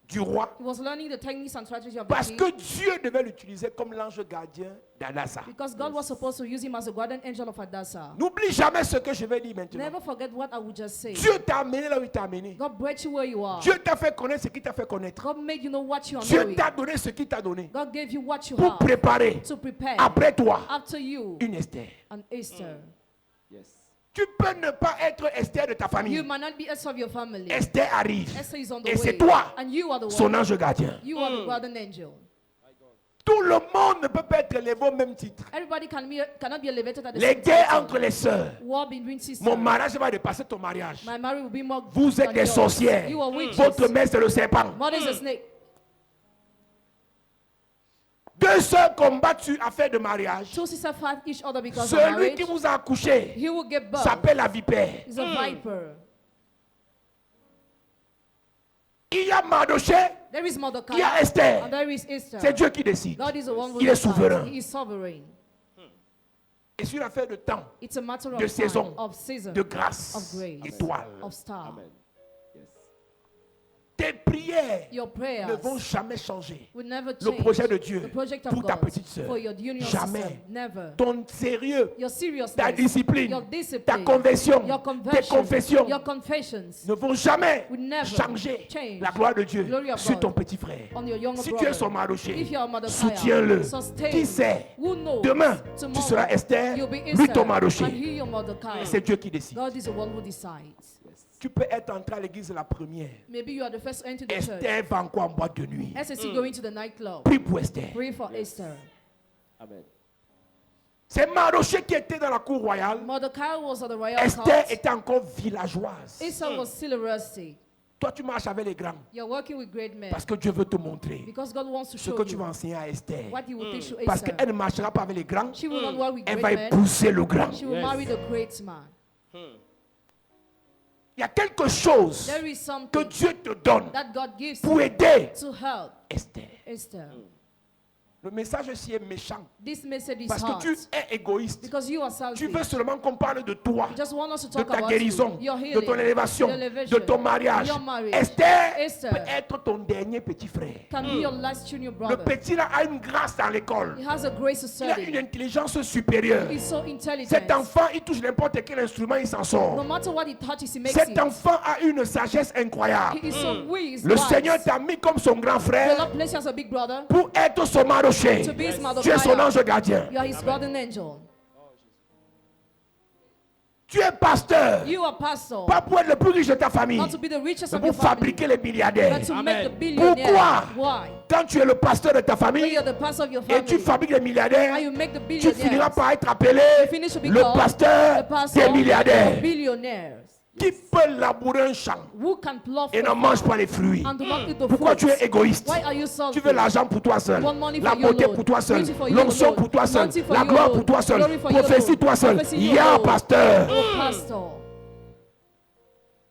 du roi. He was learning the techniques and strategy of the Parce king. que Dieu devait l'utiliser comme l'ange gardien d'Adassa. Because God was supposed to use him as a guardian angel of Hadassah. N'oublie jamais ce que je vais dire maintenant. Never forget what I would just say. Dieu t'a amené là où il t'a amené. God brought you where you are. Dieu t'a fait connaître ce qu'il t'a fait connaître. God made you know what you are Dieu knowing. t'a donné ce qu'il t'a donné God gave you what you pour have préparer to prepare après toi after you une Esther. an Esther. Yes. Tu peux ne pas être Esther de ta You famille. might not be Esther of your family. Esther arrive. Esther is on the Et way. c'est toi, And you are the son one. ange gardien. You are the guardian angel. Tout le monde ne peut pas être élevé au même titre. Everybody cannot be elevated at the Les same guerres time. entre les sœurs. War between sisters. Mon mariage va dépasser ton mariage. My marriage will be more Vous than êtes des yours. sorcières. You are witches. Votre mère, c'est le serpent. Mother is a snake. Deux sœurs combattues à faire de mariage. Two sisters fight each other because of Celui marriage. qui vous a accouché He will give birth. s'appelle la vipère. He's a viper. Il y a Mardoché, There is Mordecai. il y a Esther. And there is Esther. C'est Dieu qui décide. God is the one who Il est decides. souverain. He is sovereign. Et c'est une affaire de temps, It's a matter of de time, saison, of season, de grâce, of grace, étoile. of star. Amen. Yes. Tes prières Your prayers ne vont jamais changer. will never Le change. projet de Dieu The project of pour ta God petite sœur. for your union Jamais. sister. Never. Ton sérieux, Your seriousness, ta discipline, your ta discipline, conversion, your tes conversion, confessions your confessions ne vont jamais will never changer change la gloire de Dieu glory of sur God ton petit frère. on your younger Si brother. tu es son Mardoché, If you are Mordecai, soutiens-le. sustain. Qui sait, Who knows? demain, tu Tomorrow, seras Esther, you'll be lui Esther, ton and Mardoché. he your Mordecai. C'est Dieu qui décide. God is the one who decides. Tu peux être entré à l'église la première. Maybe you are the first to enter the church. Esther va encore en boîte de nuit. Esther is going to the nightclub. Prie pour Esther. Pray for Esther. Amen. C'est Mardoché qui était dans la cour royale. Mordecai was at the royal Esther court. était encore villageoise. Esther was still a rusty. Toi, tu marches avec les grands You're working with great men parce que Dieu veut te montrer because God wants to ce show que tu you vas enseigner à Esther. what He will teach you, Parce Esther. qu'elle ne marchera pas avec les grands, She will not work with elle great va men. épouser le grand. She will Yes. marry the great man. Il y a quelque chose There is que something Dieu te donne that God gives pour you aider to help Esther. Esther. Le message aussi est méchant This message is parce que hard tu es égoïste. because you are Tu selfish. veux seulement qu'on parle de toi, You just want us to de talk ta about guérison, you, your de healing, ton élévation, your elevation, de ton mariage. your marriage. Esther Esther peut être ton dernier petit frère. can be your last junior Le brother. petit là a une grâce dans l'école. He has a grace to Il a une study. intelligence supérieure. He's so intelligent. Cet enfant, il touche n'importe quel instrument, il s'en No sort. matter what he touches, he makes Cet it. enfant a une sagesse incroyable. He is so wise. Le Seigneur t'a mis comme son grand The frère Lord placed you as a big brother pour être son Mardoché. to be his Tu es son Mordecai. ange gardien. You are his guardian angel. Tu es pasteur. You are pastor. Pas pour être le plus riche de ta famille, Not to be the richest mais of your pour family, fabriquer les milliardaires. but to Amen. make the billionaire. Pourquoi? Why? Quand tu es le pasteur de ta When famille you're the pastor of your et tu family fabriques les milliardaires, and you make the tu finiras billionaires, par être appelé you finish to be le called pasteur the pastor des of milliardaires. billionaires. Qui peut labourer un champ Who can plow et ne for mange farm pas les fruits? and do not eat the Pourquoi tu fruits? es égoïste? Why are you Tu selfish? veux l'argent pour toi seul, You want money la for you beauté alone, pour toi seul, beauty for you l'onction alone, pour toi seul, anointing for la you gloire alone, pour toi seul, glory for you prophétie alone, toi seul. prophecy you Il y a un alone. pasteur. Oh, pastor.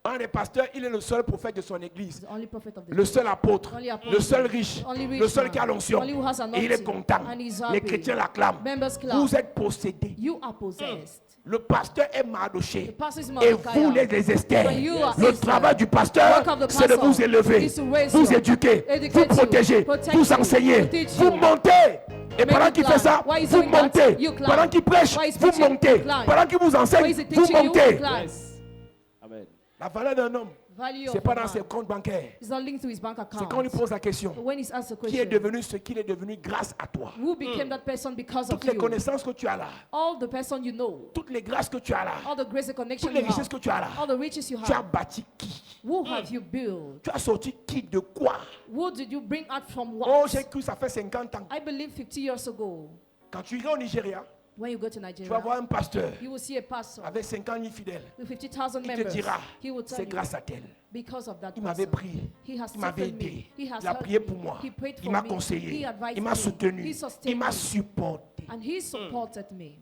Un des pasteurs, il est le seul prophète de son église, The only prophet of the le seul apôtre, Only apostle, le seul riche, only rich le seul man, qui a l'onction. only who has Et il est anointing, content. and he's Les happy. chrétiens l'acclament. Members clap. Vous êtes possédés. You are possessed. Le pasteur est Mardoché. The pastor is Et Mordecai. vous, les Esther, And you are le Esther. travail du pasteur, Work of the c'est de pastor vous élever, is to raise vous you, éduquer, educate vous you, protéger, protect vous you, enseigner, to teach vous you. monter. Et Make pendant you qu'il climb. fait ça, While he's vous doing that, montez. you climb. Pendant qu'il prêche, While he's vous teaching you, montez. climb. Pendant qu'il vous While enseigne, he's vous teaching you, montez. climb. Yes. Amen. La valeur d'un homme, Value ce n'est of pas a dans man ses comptes bancaires. is not linked to his bank account. C'est quand on lui pose la question, But when he's asked the qui est question, devenu ce qu'il est devenu grâce à toi? who became that person because of Toutes les you? connaissances que tu as là, All the person you know, toutes les grâces que tu as là, all the grace and connection toutes les you richesses have, que tu as là, all the riches you tu as have, bâti qui? who have you built? Tu as sorti qui de quoi? Who did you bring out from Oh, what? j'ai cru ça fait 50 ans. I believe 50 years ago, Quand tu iras au Nigeria, when you go to tu vas Nigeria, voir un pasteur you will see a pastor avec 50 000 fidèles. with 50,000 Il te members. dira, He will tell c'est you, grâce à tel. because of that Il m'avait person, pris, he has il m'avait taken me, aidé, he has il a helped prié me, pour moi, he prayed il for m'a me, conseillé, he advised il m'a me, soutenu, he sustained il m'a me, supporté. and he supported me.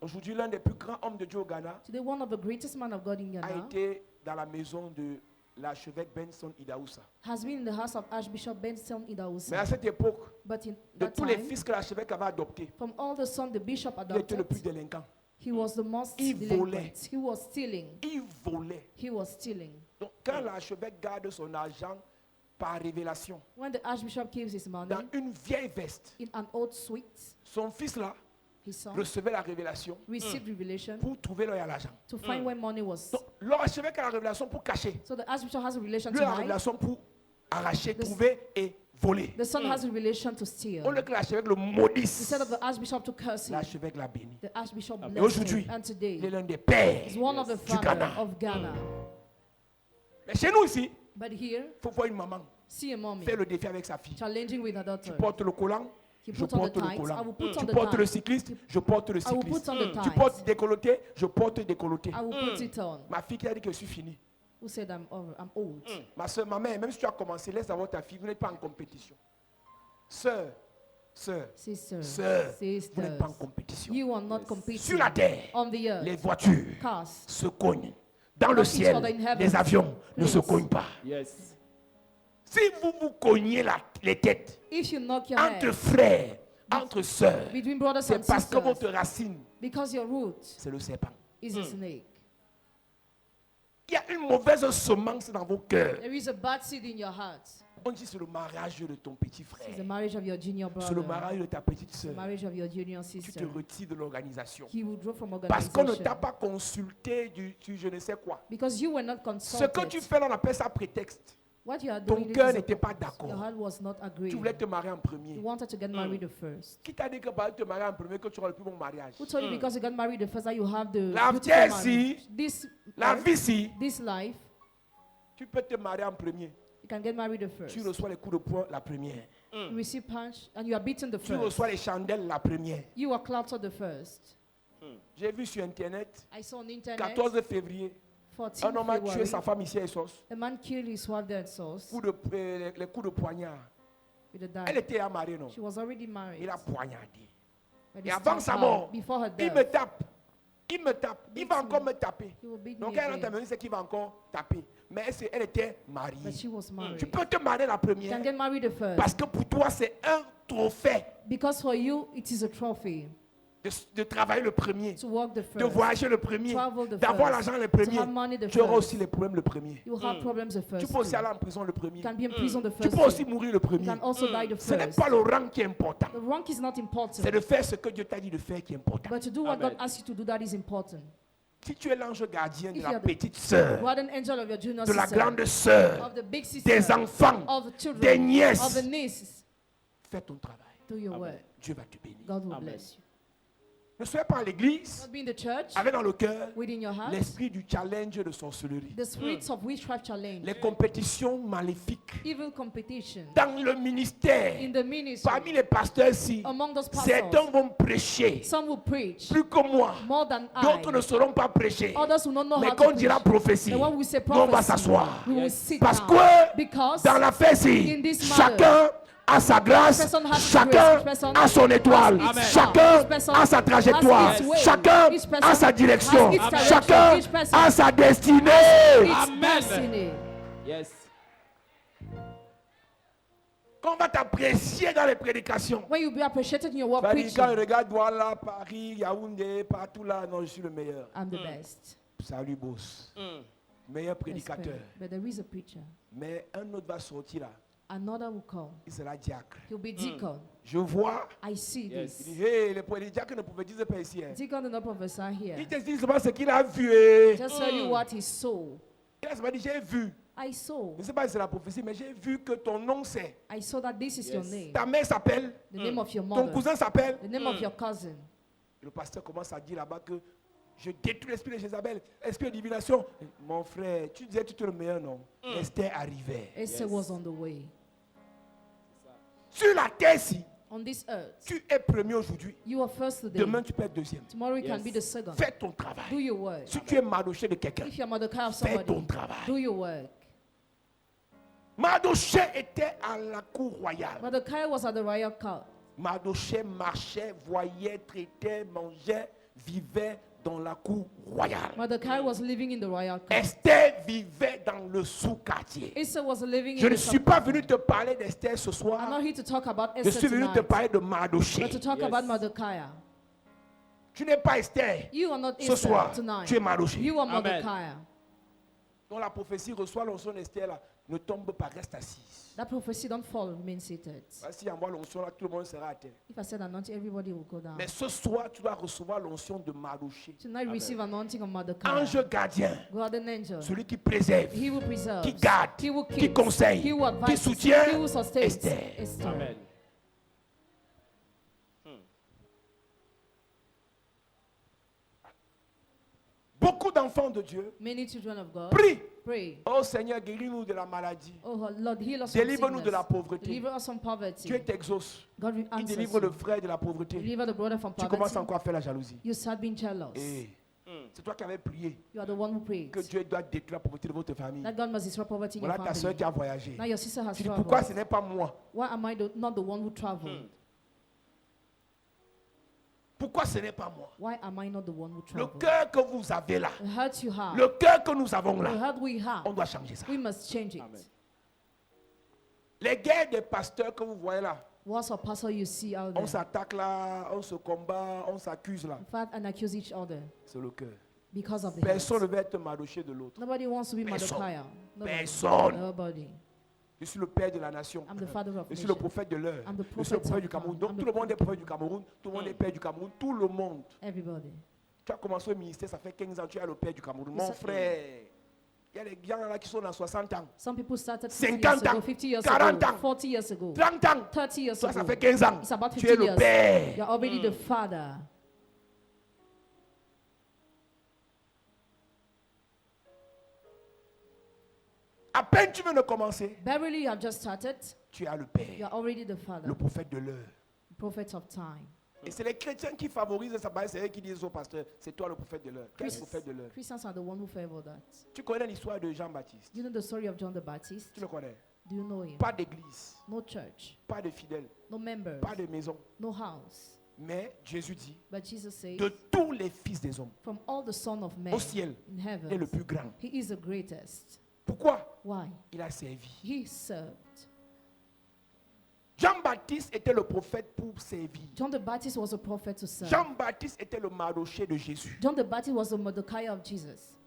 Aujourd'hui, l'un des plus grands hommes de Dieu au Ghana Today, one of the greatest men of God in a Ghana été dans la maison de l'archevêque Benson Idaoussa. has been in the house of Archbishop Benson Mais à Idaousa. cette époque, But in de that tous les time, fils que l'archevêque avait adoptés, from all the sons the bishop il était le plus adopted, délinquant. he was the most Il volait. delinquent. He was stealing. Il volait. He was stealing. Donc, quand l'archevêque garde son argent par révélation When the Archbishop gives his money dans une vieille veste, in an old suite, son fils là his son recevait la révélation received revelation pour trouver là où il y a l'argent. to find where money was. Donc, l'archevêque a la révélation pour cacher. So the Archbishop has a revelation Lui to a la hide. révélation pour arracher, The- trouver et voler. The son has a revelation to steal. Au lieu que l'archevêque le maudisse, Instead of the Archbishop to curse him, l'archevêque l'a béni. the Archbishop Et blessed aujourd'hui, him. And il est today, l'un des pères. he's one of the du fathers Ghana. of Ghana. Mais chez nous ici, But here, il faut voir une maman see a mommy faire le défi avec sa fille. challenging with her Tu daughter. portes le collant, He je put on the porte le tights. I collant. will put Tu on the portes le tights. cycliste, je porte le I will put cycliste. on the Tu tights. portes décolleté, je porte décolleté. I will put it on. Ma fille qui a dit que je suis fini. Who said I'm old? Ma soeur, ma mère, même si tu as commencé, laisse avoir ta fille, vous n'êtes pas en compétition. Sœur, Sisters, sœur, vous n'êtes pas en sisters, compétition. you are not competing Sur la terre, on the earth. les voitures Cars. se cognent. Dans le Knock each ciel, other in heaven. les avions ne se Please. cognent pas. Yes. Si vous vous cognez les têtes If you knock your entre head frères, entre sœurs, between brothers c'est and parce que sisters, votre racine, because your root c'est le serpent. is a snake. Il y a une mauvaise semence dans vos cœurs. There is a bad seed in your heart. On dit c'est le mariage de ton petit It's the frère. marriage of your junior C'est le brother, mariage de ta petite the sœur. marriage of your junior Tu te sister. retires de l'organisation. He withdrew from Parce qu'on ne organization t'a pas consulté du je ne sais quoi. because you were not Ce que tu consulted. fais là, on appelle ça prétexte. What you are Ton doing, cœur is n'était pas your d'accord. heart was not Tu agreed. voulais te marier en You premier. wanted to get married the first. Qui t'a dit que par te marier en premier que tu auras le plus bon mariage? Who told you because you got married the first that you have the La beautiful terre marriage? ci, La Life, vie si, this life, tu peux te marier en premier. you can get married the first. Tu reçois les coups de poing la première. You receive punch and you are beaten the Tu first. reçois les chandelles la première. You are clouted the first. J'ai vu sur internet, I saw on the internet, 14 février, 14 un homme a tué February, sa femme ici à Essos. a man killed his wife there at source Les coups de poignard. with a Elle dagger. était mariée, non? She was already married. Il a poignardé. But Et he avant stabbed sa her mort, before her il death, me tape. Il me tape. Il va Beats encore me. me taper. he will beat Donc me elle again. entend, c'est qu'il va encore taper. Mais elle était But mariée. she was married. Tu peux te marier la You première can get married the first. parce que pour toi c'est un trophée Because for you, it is a trophy de travailler le premier, to work the de first. voyager le premier, Travel the d'avoir first, l'argent le to premier. have money the Tu auras first. aussi les problèmes le premier. You will have problems the Tu first. peux aussi too. aller en prison le premier. You can be in prison the Tu first. peux aussi too. mourir le You premier. can also die the Ce n'est first. pas le rang qui est important. The rank is not C'est important. de faire ce que Dieu t'a dit de faire qui est important. But to do what Amen. God asks you to do, that is important. Si tu es l'ange gardien de If la you are the petite sœur, What an angel of your junior de la sister, grande sœur, of the big sister, des enfants, of the children, des nièces, of the nieces, fais ton travail. do your Amen. work. Dieu va te bénir. God will Amen. bless you. Ne soyez pas à l'église Not be in the church, avec dans le cœur within your heart, l'esprit du challenge de sorcellerie. the spirits of witchcraft challenge, Les compétitions maléfiques. evil competition. Dans le ministère, In the ministry, parmi les pasteurs ici, among those certains pastors, vont prêcher some will preach plus que moi. more than D'autres ne I. sauront pas prêcher. Others will not know Mais how quand to on dira preach. prophétie, The one who say nous on va prophecy, s'asseoir. we will Yes. sit Parce down. que Because dans la fête-ci, in this chacun a sa grâce, Each person has chacun grace, each person a son étoile, has its chacun each person a sa trajectoire, has its way, chacun each person a sa direction, has its direction, chacun each person a sa destinée. its Amen. destiny. Yes. Quand on va t'apprécier dans les prédications, When you be appreciated in your work tu vas dire, quand je preaching, regarde Douala, Paris, Yaoundé, partout là, non, je suis le meilleur. I'm the best. Salut, boss. Meilleur prédicateur. But there is a preacher. Mais un autre va sortir là, Another will come. il sera diacre. He'll be deacon. Je vois, I see Yes. il this. dit, hey, les diacres ne prophétisent pas ici. Hein. Deacon did not prophesy here. Il te dit seulement ce qu'il a vu. Eh. Just tell you what he saw. Il a seulement dit, j'ai vu. I saw. Je ne sais pas si c'est la prophétie, mais j'ai vu que ton nom c'est. I saw that this is your Yes. name. Ta mère s'appelle, The name of your ton mother. cousin s'appelle. The name of your cousin. Le pasteur commence à dire là-bas que je détruis l'esprit de Jézabel, esprit de divination. Mon frère, tu disais que tu es le meilleur, non? Esther arrivait. Esther Yes. was on the way. Sur la terre-ci, On this earth, tu es premier aujourd'hui. you are first today. Demain, tu peux être deuxième. Tomorrow you can Yes. be the second. Fais ton Do travail. your work. Si tu es Mardoché de quelqu'un, If you're Mordecai of fais ton somebody, travail. do your work. Mardoché était à la cour royale. Mordecai was at the royal court. Mardoché marchait, voyait, traitait, mangeait, vivait dans la cour royale. Mordecai was living in the royal court. Esther vivait dans le sous-quartier. Esther was living Je in ne the suis pas sub- venu te parler d'Esther ce I'm soir. not here to talk about Je Esther suis venu te tonight, parler de Mardoché. but to talk Yes. about Mordecai. Tu n'es pas Esther. You are not Ce Esther soir, tonight. tu es Mardoché. You are Amen. Mordecai. Quand la prophétie reçoit l'onction d'Esther, là, ne tombe pas, reste assise. That prophecy don't fall, remain seated. Si envoie l'onction, là, tout le monde sera à terre. If I said anointing, everybody will go down. Mais ce soir, tu dois recevoir l'onction de Mardoché. Tonight receive anointing of Mordecai. Ange gardien, Guardian angel. celui qui préserve, He will preserve. qui garde, He will qui keep. conseille, He will qui advise. soutient He will sustain. Esther. Esther. Amen. Beaucoup d'enfants de Dieu Many children of God prient. pray. Oh Seigneur, guéris-nous de la maladie. Oh Lord, heal us from Délivre-nous de la sickness. pauvreté. Deliver us from poverty. Dieu t'exauce. God will Il answer délivre le you. frère de la pauvreté. Deliver the brother from Tu commences poverty. encore à faire la jalousie. You start being jealous. Et c'est toi qui avais prié You are the one who prayed. que Dieu doit détruire la pauvreté de votre famille. That God must destroy poverty in your Voilà ta soeur family. qui a voyagé. Now your sister has Tu dis pourquoi ce traveled. n'est pas moi? Why am I not the one who traveled? Pourquoi ce n'est pas moi? Why am I not the one who Le traveled? cœur que vous avez là, The hurt you have, le cœur que nous avons the là, hurt we have, on doit changer ça. we must change it. Amen. Les guerres des pasteurs que vous voyez là, What's a pastor you see out on there? s'attaque là, on se combat, on s'accuse là. Fight and accuse each other C'est le cœur. because of the Personne ne hurt. veut être Mardoché de l'autre. Nobody wants to be Personne. Mordecai. Nobody. Personne. Nobody. Je suis le père de la nation. I'm the father of Je suis le nation. prophète de l'heure. I'm the Je suis le prophet prophète of du Cameroun. God. Donc I'm tout the le monde est prophet. prophète du Cameroun. Tout le monde est père du Cameroun. Tout le monde. Everybody. Tu as commencé au ministère, ça fait 15 ans, tu es le père du Cameroun. Yes, Mon sir. frère, il y a des gens là qui sont dans 60 ans, Some people started 50 50 years ans, ago, 50 years 40 ago, ans. 40 years ago, 30 ans. 30 years Toi, ça ago. fait 15 ans. It's about Tu 50 es le years. père. You're already the father. À peine tu veux de commencer, Barely you have just started. tu as le père, You're already the father, le prophète de l'heure. prophet of time. Et c'est les chrétiens qui favorisent ça. C'est eux qui disent au pasteur, c'est toi le prophète de l'heure. Quel prophète de l'heure? Christians are the one who favor that. Tu connais l'histoire de Jean-Baptiste? Do you know the story of John the Baptist? Tu le connais? Do you know him? Pas d'église, No church, pas de fidèles, no members, pas de maison. no house. Mais Jésus dit, But Jesus says, de tous les fils des hommes, from all the sons of men au ciel, in il est heaven, le plus grand. he is the greatest. Pourquoi? Why? Il a servi. He served. Jean-Baptiste était le prophète pour servir. John the Baptist was a prophet to serve. Jean-Baptiste était le Mardoché de Jésus. John the Baptist was the Mordecai of Jesus.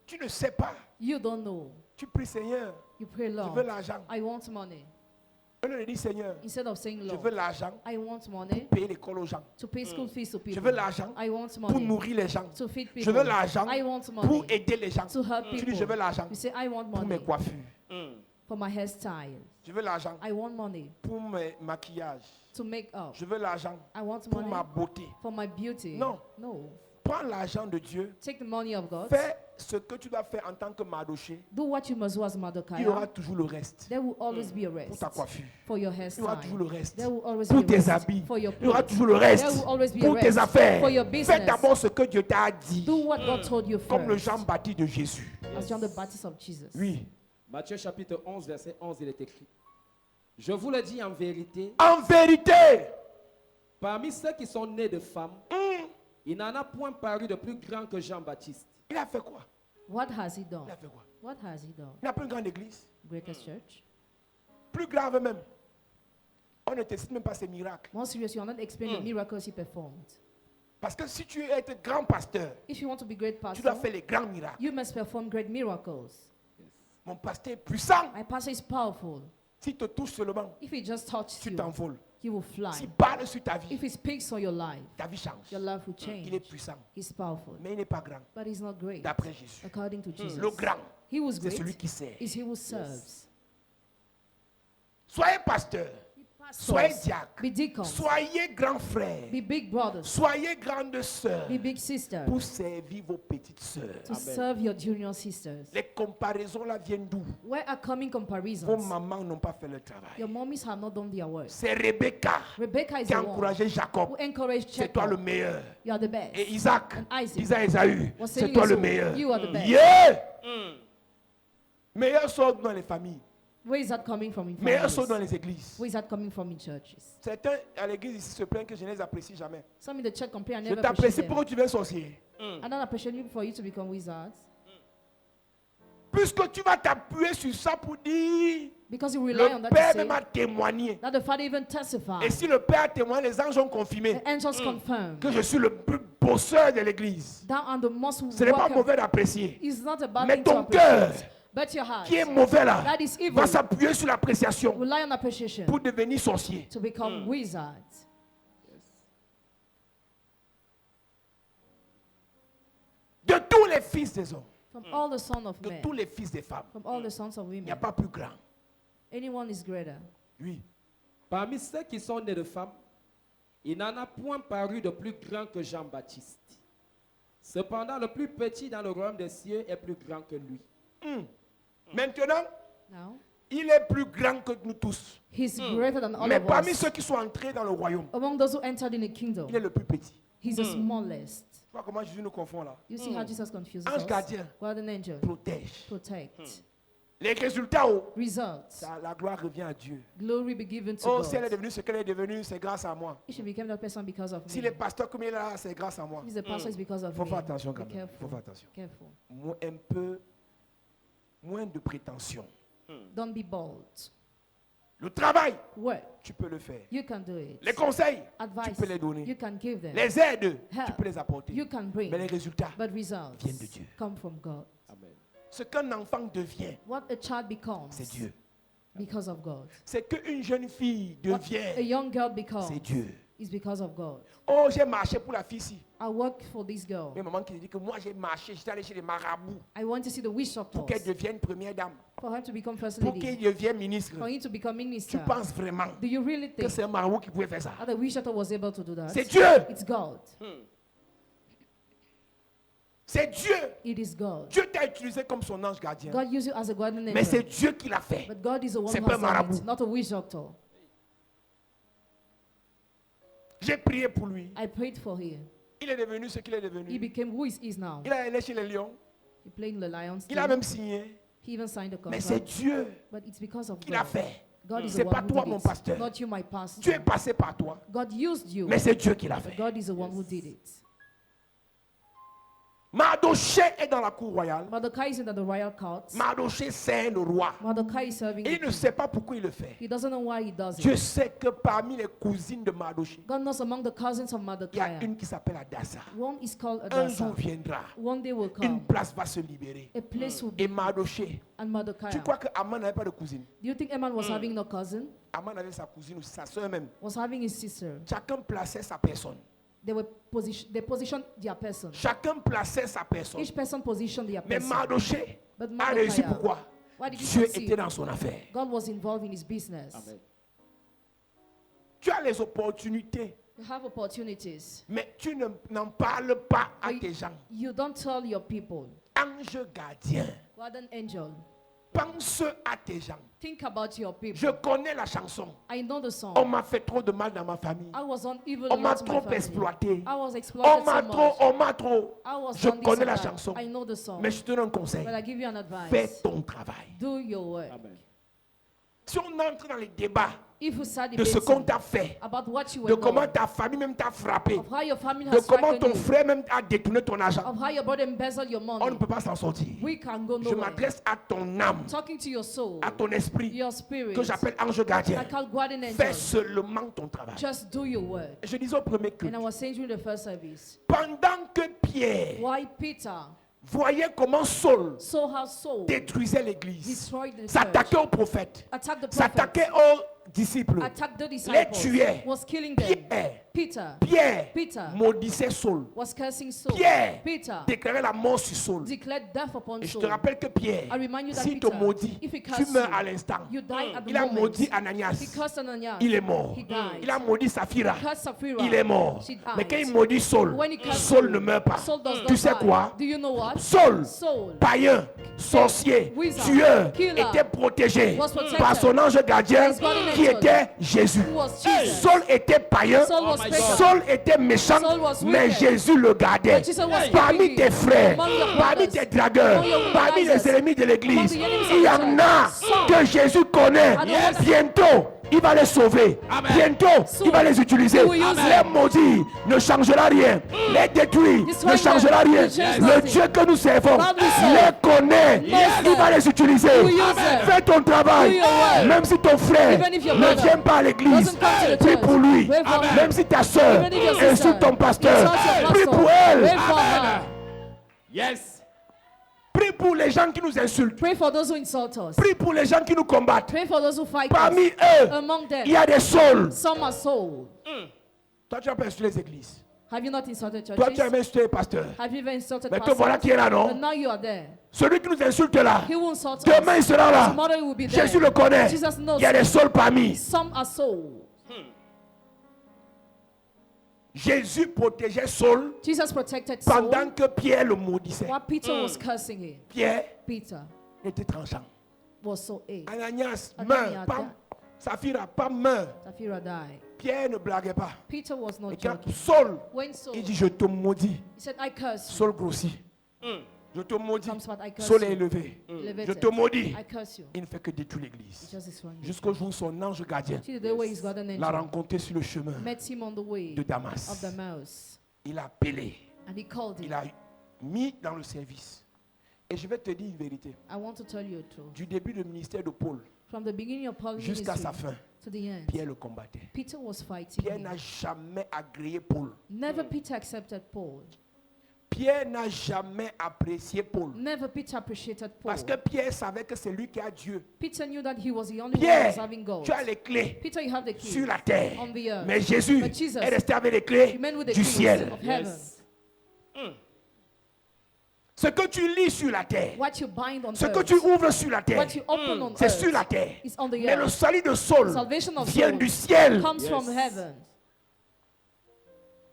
Tu ne sais pas. You don't know. Tu pries, Seigneur, You pray, je veux Lord, l'argent. I want money. On lui dit, Seigneur, Instead of saying, je veux Lord, l'argent I want pour money payer l'école aux gens. to pay school fees to Je people. veux l'argent I want pour money nourrir les gens. to feed Je people. veux l'argent I want pour money aider les gens. to help Tu dis, people. je veux l'argent You say, I want pour mes money coiffures. for for my hairstyle. Je veux l'argent I want money pour mes maquillages. to make up. Je veux l'argent I want pour money ma beauté. for my beauty. Non. No. Prends l'argent de Dieu. Take the money of God. Fais ce que tu dois faire en tant que Mardoché. Do what you must do as Il y aura Mordecai. toujours le reste. There will always be a Pour rest ta coiffure. for your Il y aura toujours hairstyle. le reste. There will always Pour be a tes rest habits. for your Il y aura clothes. toujours le There reste. will always be a Pour tes rest affaires. for your Fais business. d'abord ce que Dieu t'a dit. Do what God told you Comme le first. Jean-Baptiste de Jésus. As John the Baptist of Jesus. Oui. Matthieu chapitre 11, verset 11, il est écrit. Je vous le dis en vérité, En vérité. parmi ceux qui sont nés de femmes, il n'en a point paru de plus grand que Jean-Baptiste. Il a fait quoi? What has he done? Il a fait quoi? What has he done? Il n'a pas une grande église. Greatest church. Plus grave même. On ne te cite même pas ses miracles. More serious, you are not explaining the miracles he performed. Parce que si tu veux être grand pasteur, If you want to be great tu dois pastor, faire les grands miracles. you must perform great miracles. Mon pasteur est puissant. My pastor is powerful. S'il te touche seulement, If he just touches tu you, t'envoles. he will fly. S'il parle sur ta vie, If he speaks on your life, ta vie change. your life will Il est change. puissant, He's powerful, mais il n'est pas grand. but he's not great. D'après Jésus. According to Jesus, Le grand, he was c'est celui great. qui sert. Is he who serves. Soyez pasteur. Soyez Pastors, diacre. be deacons, Soyez grand frère. be big brothers, Soyez grande sœur. be big sisters, Pour servir vos petites sœurs. to serve your junior sisters. Les comparaisons là viennent d'où? Where are coming Vos comparisons? mamans n'ont pas fait le travail. Your mommies have not done their work. C'est Rebecca Rebecca is qui a the one encouragé Jacob. who encouraged C'est toi le Jacob. meilleur. You are the best. Et Isaac, And Isaac disant à Esaü, was c'est saying toi his le own. meilleur. You are the best. Yeah! Meilleur sort dans les familles. Where is that coming from in Meilleur sort dans families? les églises. Where is that coming from in churches? Certains à l'église ici se plaignent que je ne les apprécie jamais. Some in the church complain I Je never appreciate t'apprécie them. pour que tu viennes sorcier. I don't appreciate you for you to become wizards. Puisque tu vas t'appuyer sur ça pour dire, Because you rely on le that Père to même say a témoigné. that the Father even testified. Et si le Père a témoigné, les anges ont confirmé The angels confirm que je suis le plus bosseur de l'église. that and the most Ce n'est pas worker mauvais d'apprécier. is not a bad Mais thing to ton cœur, appreciate. But your heart qui est mauvais là, that is evil va s'appuyer sur l'appréciation rely on appreciation pour devenir sorcier. to become wizards. De tous les fils des hommes, From all the sons of de men, tous les fils des femmes, from all the sons of il n'y a women, pas plus grand. anyone is greater. Oui. Parmi ceux qui sont nés de femmes, il n'en a point paru de plus grand que Jean-Baptiste. Cependant, le plus petit dans le royaume des cieux est plus grand que lui. Maintenant, Now, il est plus grand que nous tous. he's greater than all Mais of parmi us. ceux qui sont entrés dans le royaume, Among those who entered in the kingdom, il est le plus petit. he's the smallest. Tu vois comment Jésus nous confond là? You see how Jesus confuses Ange us? gardien, What an angel. protège. Protect. Les résultats, Results. la gloire revient à Dieu. Glory be given to Oh, si elle est God. devenue ce qu'elle est devenue, c'est grâce à moi. If she became that person because of Si me. les pasteurs comme il est là, c'est grâce à moi. If the pastor is because of Il faut me. faire attention quand Be même. Il faut careful. faire attention. Careful. Un peu moins de prétention. Don't be bold. Le travail, Work. tu peux le faire. You can do it. Les conseils, tu Advice. peux les donner. You can give them. Les aides, tu Help. peux les apporter. You can bring. Mais les résultats, But results viennent de Dieu. come from God. Amen. ce qu'un enfant devient, What a child becomes c'est Dieu. because of God. C'est qu'une jeune fille What a devient, young girl becomes c'est Dieu. is because of God. Oh, j'ai marché pour la fille ici. I work for this girl. Mais maman qui dit que moi j'ai marché, j'étais allé chez les marabouts I want to see the witch pour doctors. qu'elle devienne première dame, For her to become first pour lady. qu'elle devienne ministre. For him to become Tu minister. penses vraiment Do you really que think c'est un marabout qui pouvait faire ça? that the witch doctor was able to do that? C'est Dieu. It's God. C'est Dieu. It is God. Dieu t'a utilisé comme son ange gardien. God used you as a guardian Mais c'est angel. Dieu qui l'a fait. But God is the one C'est who pas has done marabout. it, not a witch doctor. J'ai prié pour lui. I prayed for him. Il est devenu ce qu'il est He devenu. became who he is now. Il a allé chez les lions. He played in the Lions. Il a team. même signé. He even signed a Mais c'est contract. Dieu But it's because of qui l'a God. fait. God is C'est the pas one toi, who mon did pasteur. it, not you, my pastor. Dieu est passé par toi. God used you, Mais c'est Dieu qui l'a but fait. God is the one who did it. Mardoché est dans la cour royale. Mordecai is in the royal court. Mardoché sert le roi. Mordecai is serving Et the il ne king. sait pas pourquoi il le fait. He doesn't know why he does Dieu it. sait que parmi les cousines de Mardoché, God knows among the cousins of il y a Mordecai, une qui s'appelle Adassa. one is called Un jour Adassa. viendra, One day will une come. place va se libérer. A place will Et be. Mardoché, And Mordecai. tu crois que Aman n'avait pas de cousine? Do you think Eman was having no cousin? Aman avait sa cousine ou sa soeur même. Was having his sister. Chacun plaçait sa personne. They positioned their person. Chacun plaçait sa personne. Each person positioned their Mais person. Mardoché But a réussi Mordecai pourquoi? Why did you Dieu succeed? était dans son affaire. God was involved in his business. Amen. Tu as les opportunités, You have opportunities. mais tu n'en parles pas à But tes gens. you don't tell your people. Ange gardien, Guardian angel. pense à tes gens. Think about your people. Je connais la chanson. I know the song. On m'a fait trop de mal dans ma famille. I was on evil On m'a to my trop family. exploité. I was On exploited m'a so trop, much. on m'a trop. I was Je done this connais and la that. chanson. I know the song. Mais je te donne un conseil. But I give you an advice. Fais ton travail. Do your work. Amen. Si on entre dans les débats If you start de ce qu'on debating t'a fait, about what you de were comment done, ta famille même t'a frappé, of how your family de has comment stricken ton you, frère même a détourné ton argent, of how your brother embezzled your on ne money, peut pas s'en sortir. we can go Je nowhere. m'adresse à ton âme, Talking to your soul, à ton esprit, your spirit, que j'appelle ange gardien. I call guardian Fais angel. seulement ton travail. Just do your work. Je disais au premier culte, And I was saying during the first service, pendant que Pierre why Peter voyait comment Saul saw how Saul détruisait l'église, destroyed the church, s'attaquait aux prophètes, attacked the s'attaquait prophets, aux disciples, attacked the les disciples, tuait. was killing them. Pierre Peter maudissait Saul. was cursing Saul. Pierre Peter déclarait la mort sur Saul. declared death upon Et je te Saul. rappelle que Pierre, I remind you that s'il te Peter, maudit, if he tu curses meurs you, à l'instant. you die at the Il a moment. maudit He Ananias, cursed Ananias. il est mort. He died. Il a maudit Saphira, He cursed Sapphira. il est mort. She died. Mais quand il maudit Saul, When he cursed Saul Saul, ne meurt pas. Saul does not Tu sais die. quoi? Do you know what? Saul, Saul, païen, sorcier, Wizard, tueur, killer, était protégé was protected par son ange gardien by his guardian qui angel, était Jésus. who was Jesus. Saul était païen, Saul was my pagan. God. Saul était méchant, Saul was mais wicked. Jésus le gardait. But Jesus was Parmi keeping tes him. frères, Among your parmi brothers, tes dragueurs, among your parmi les womanizers, ennemis de l'église, among the enemies of il y the en church. a Some que Jésus connaît. I don't want to- Bientôt, il va les sauver. Amen. Bientôt, Soon, il va les utiliser. he will use Les them. maudits ne changera rien. Les détruits Destroy ne changera them. rien. Will change Le nothing. Dieu que nous servons God we serve. les connaît. Yes. Il va les utiliser. He will use them. Fais ton travail. Do your work. Même si ton frère Even if your ne brother vient pas à l'église, doesn't come to the prie church, pour lui. pray for him. Même si ta soeur Even if your sister insulte ton pasteur, insults your prie pastor, pour elle. pray for her. Yes. Prie pour les gens qui nous insultent. Pray for those who insult us. Prie pour les gens qui nous combattent. Pray for those who fight Parmi us. eux, Among them, il y a des saules. some are sold. Toi, tu as pas insulté les églises. Have you not insulted Toi, tu as churches? même insulté les pasteurs. Have you even insulted Mais te voilà pastors? qui est là, non? But now you are there. Celui qui nous insulte là, He will insult demain il us. sera là. Tomorrow he will be there. Jésus le connaît. Jesus knows. Il y a des saules parmi. Some are sold. Jésus protégeait Saul Jesus protected Saul pendant que Pierre le maudissait. while Peter was cursing him. Pierre Peter était tranchant. was so ill. Ananias Ananias meurt. Pas, died. Saphira pas meurt. Sapphira died. Pierre ne blaguait pas. Peter was not Et quand joking. Saul, When Saul, il dit je te maudis. he said, I curse you. Saul grossit. Je te maudis. Comes what I curse Saul est you. élevé. Elevated. Je te maudis. I curse you. Il ne fait que détruire He l'église. just destroyed you. Jusqu'au jour où son ange gardien See the day where his guardian l'a angel rencontré sur le chemin met him on the way de of Damas. Damascus. Il a appelé. And he called him. Il a mis dans le service. Et je vais te dire une vérité. I want to tell you a truth. Du début du ministère de Paul From the beginning of Paul's jusqu'à ministry sa fin, to the end, Pierre le combattait. Peter was fighting Pierre him. n'a jamais agréé Paul. Never Peter accepted Paul. Pierre n'a jamais apprécié Paul. Never Peter appreciated Paul. Parce que Pierre savait que c'est lui qui a Dieu. Peter knew that he was the only one Pierre, serving God. tu as les clés Peter, you have the key sur la terre. on the earth. Mais Jésus But Jesus est resté avec les clés remained with the du keys ciel. of heaven. Yes. Ce que tu lis sur la terre, What you bind on ce que earth, tu ouvres sur la terre, what you open on c'est earth, sur la terre. is on the Mais le earth. salut de Saul Salvation of vient Saul du ciel. comes Yes. from heaven.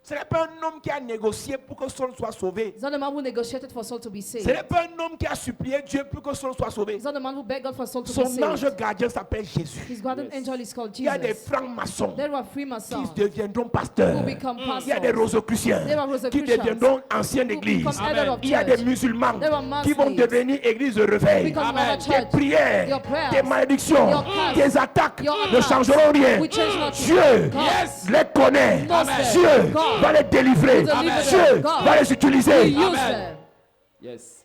Ce n'est pas un homme qui a négocié pour que Saul soit sauvé. It's not the man who negotiated for Saul to be Ce saved. n'est pas un homme qui a supplié Dieu pour que Saul soit sauvé. It's not the man who begged God for Saul to be Son ange saved. gardien s'appelle Jésus. His guardian angel is called Il y a des Jesus. francs-maçons There are Freemasons qui deviendront pasteurs. who become Il y a pastors. des rosicruciens There are qui Rosicrucians deviendront anciens who d'église. become elder of Il y a church. des musulmans There are qui vont Muslims devenir église de réveil. become Amen. another Tes church. prières, Your prayers, tes malédictions, your curse, tes attaques your ne attacks changeront rien. will change nothing. Dieu God Yes. les connaît. knows them. Dieu God va les délivrer. will deliver them. Dieu God va les utiliser. will use Amen. them. Yes.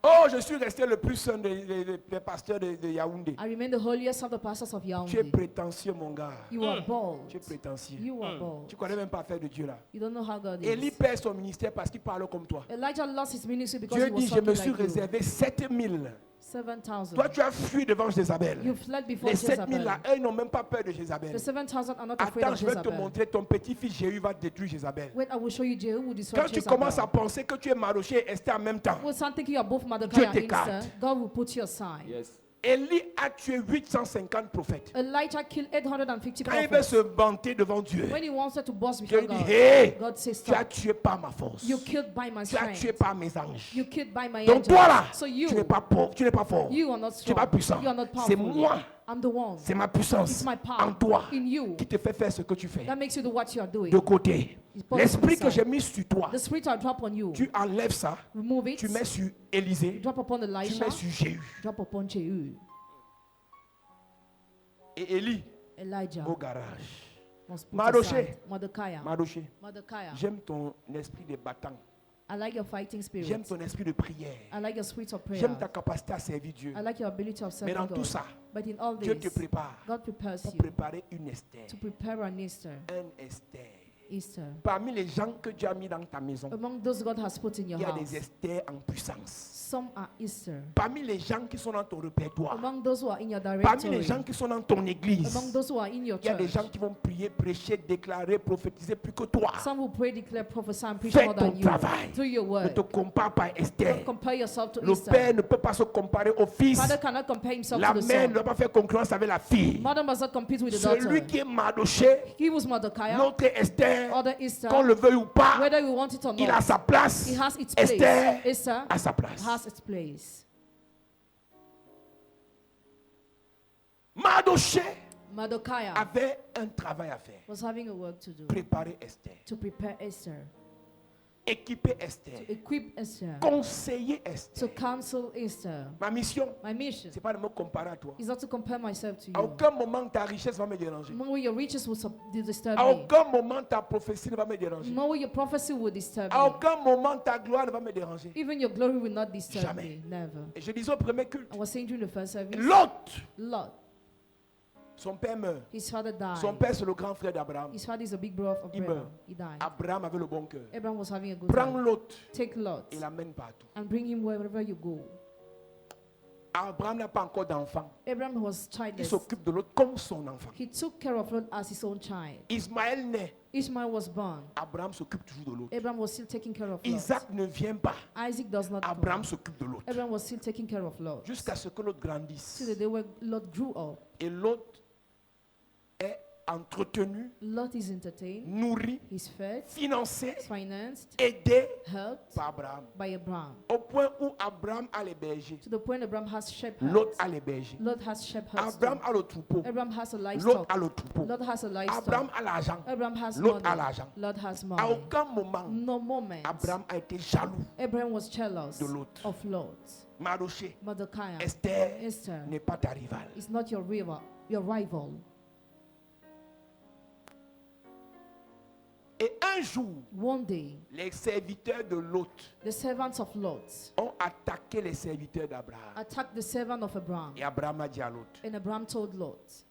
Oh, je suis resté le plus saint des pasteurs de Yaoundé. I remain the holiest of the pastors of Tu es Yaoundé. prétentieux, mon gars. You are bold. Tu es prétentieux. You are bold. Tu connais même pas faire de Dieu là. You don't know how God Élie is. perd son ministère parce qu'il parle comme toi. Elijah lost his ministry because Dieu he was dit, je me talking suis like you. réservé 7000 7,000. Toi, tu as fui devant Jézabel. You fled before Les 7,000 Jezebel. là, eux, ils n'ont même pas peur de Jézabel. The 7,000 are not afraid Attends, of je vais te Jezebel. montrer, ton petit-fils Jéhu va détruire Jézabel. Wait, I will show you Jehu who destroyed Quand tu Jezebel. commences à penser que tu es Mardoché et Esther en même temps, Well, some thinking you are both Dieu Mordecai and t'écarte. Esther, God will put you aside. Yes. Élie a tué 850 prophètes. Elijah killed 850 Quand il veut prophets. se vanter devant Dieu, When he wanted to boast Dieu before lui dit, God, hey, God says, tu as stop. tué par ma force. You killed by my Tu as tué strength. par mes anges. You killed by my Donc angels. toi là, So tu you, n'es pas pauvre, tu n'es pas fort. you are not Tu n'es pas strong. puissant. You are not C'est powerful. moi, I'm the one. c'est ma puissance It's my power en toi in you qui te fait faire ce que tu fais. that makes you do what you are doing. De côté. It's possible L'esprit que inside. j'ai mis sur toi, The spirit I drop on you. tu enlèves ça, Remove it. tu mets sur Élisée, Drop upon tu Elisha. mets sur Jéhu. Drop upon Jehu. Et Élie Elijah au garage. was put Mardoché. aside. Mordecai. Mardoché, Mordecai. j'aime ton esprit de battant. I like your fighting spirit. J'aime ton esprit de prière. I like your spirit of prayer. J'aime ta capacité à servir Dieu. I like your ability of Mais serving dans tout God. ça, But in all Dieu te this, prépare God prepares pour you préparer une Esther. to prepare an Easter. Un Esther. Easter. Parmi les gens que Dieu a mis dans ta maison, Among those God has put in il your y a house, des Esther en puissance. some are Easter. Parmi les gens qui sont dans ton répertoire, Among those who are in your parmi directory, les gens qui sont dans ton église, among those who are in your il y a des church, gens qui vont prier, prêcher, déclarer, prophétiser plus que toi. some will pray, declare, prophesy, and preach Fais more ton than you. travail. Do your Ne work. te compare pas à Esther. Don't compare yourself to Le Easter. père ne peut pas se comparer au fils. Father cannot compare himself La to the mère ne son. doit pas faire concurrence avec la fille. Mother must not compete with the Celui daughter. qui est Mardoché, He was Mordecai, l'autre est Esther, other Easter. qu'on le veuille ou pas, Whether you want it or il a not, sa place. it has its place. Esther Esther a sa place. has its place. Mardoché Mordecai avait un travail à faire. was having a work to do Préparer Esther, to prepare Esther, équiper Esther, to equip Esther, conseiller to Esther. counsel Esther. Ma mission, My mission c'est pas de me comparer à toi. is not to compare myself to À you. aucun moment ta richesse va me déranger. No way your riches will disturb À me. aucun moment ta prophétie ne va me déranger. No way your prophecy will disturb À me. aucun moment ta gloire ne va me déranger. Even your glory will not disturb Jamais. me. Never. Et je disais au premier culte, I was saying during the first service, Lot, Lot, son père meurt. his father died. Son père, c'est le grand frère d'Abraham. His father is a big brother of Il Abraham. meurt. He died. Abraham avait le bon cœur. Abraham was having a good Prends time. Lot Take Lot et l'amène partout. and bring him wherever you go. Abraham n'a pas encore d'enfant. Abraham was Il childless. s'occupe de Lot comme son enfant. He took care of Lot as his own child. Ismaël naît. Ishmael was born. Abraham s'occupe toujours de Lot. Abraham was still taking care of Lot. Isaac ne vient pas. Isaac does not Abraham come. s'occupe de Lot. Abraham was still taking care of Lot. Jusqu'à ce que Lot Till the grandisse. day where Lot grew up. Et Lot est entretenu, Lot is entertained, nourri, he's fed, financé, he's financed, aidé helped par Abraham. by Abraham. Au point où Abraham a les bergers. To the point Abraham has shepherds. Lot a les bergers. Lot has shepherds. Abraham too. a le troupeau. Abraham has a Lot livestock. a le troupeau. Lot has a livestock. Abraham a l'argent. Abraham has Lot money. a l'argent. Lot has À money. aucun moment, No moment. Abraham a été jaloux. Abraham was jealous De Lot. of Lot. Mardoché, Mordecai, Esther Esther n'est pas ta rivale. is not your rival. Et un jour, One day, les serviteurs de Lot the servants of Lot ont attaqué les serviteurs d'Abraham. attacked the servant of Abraham. Et Abraham a dit à Lot, And Abraham told Lot,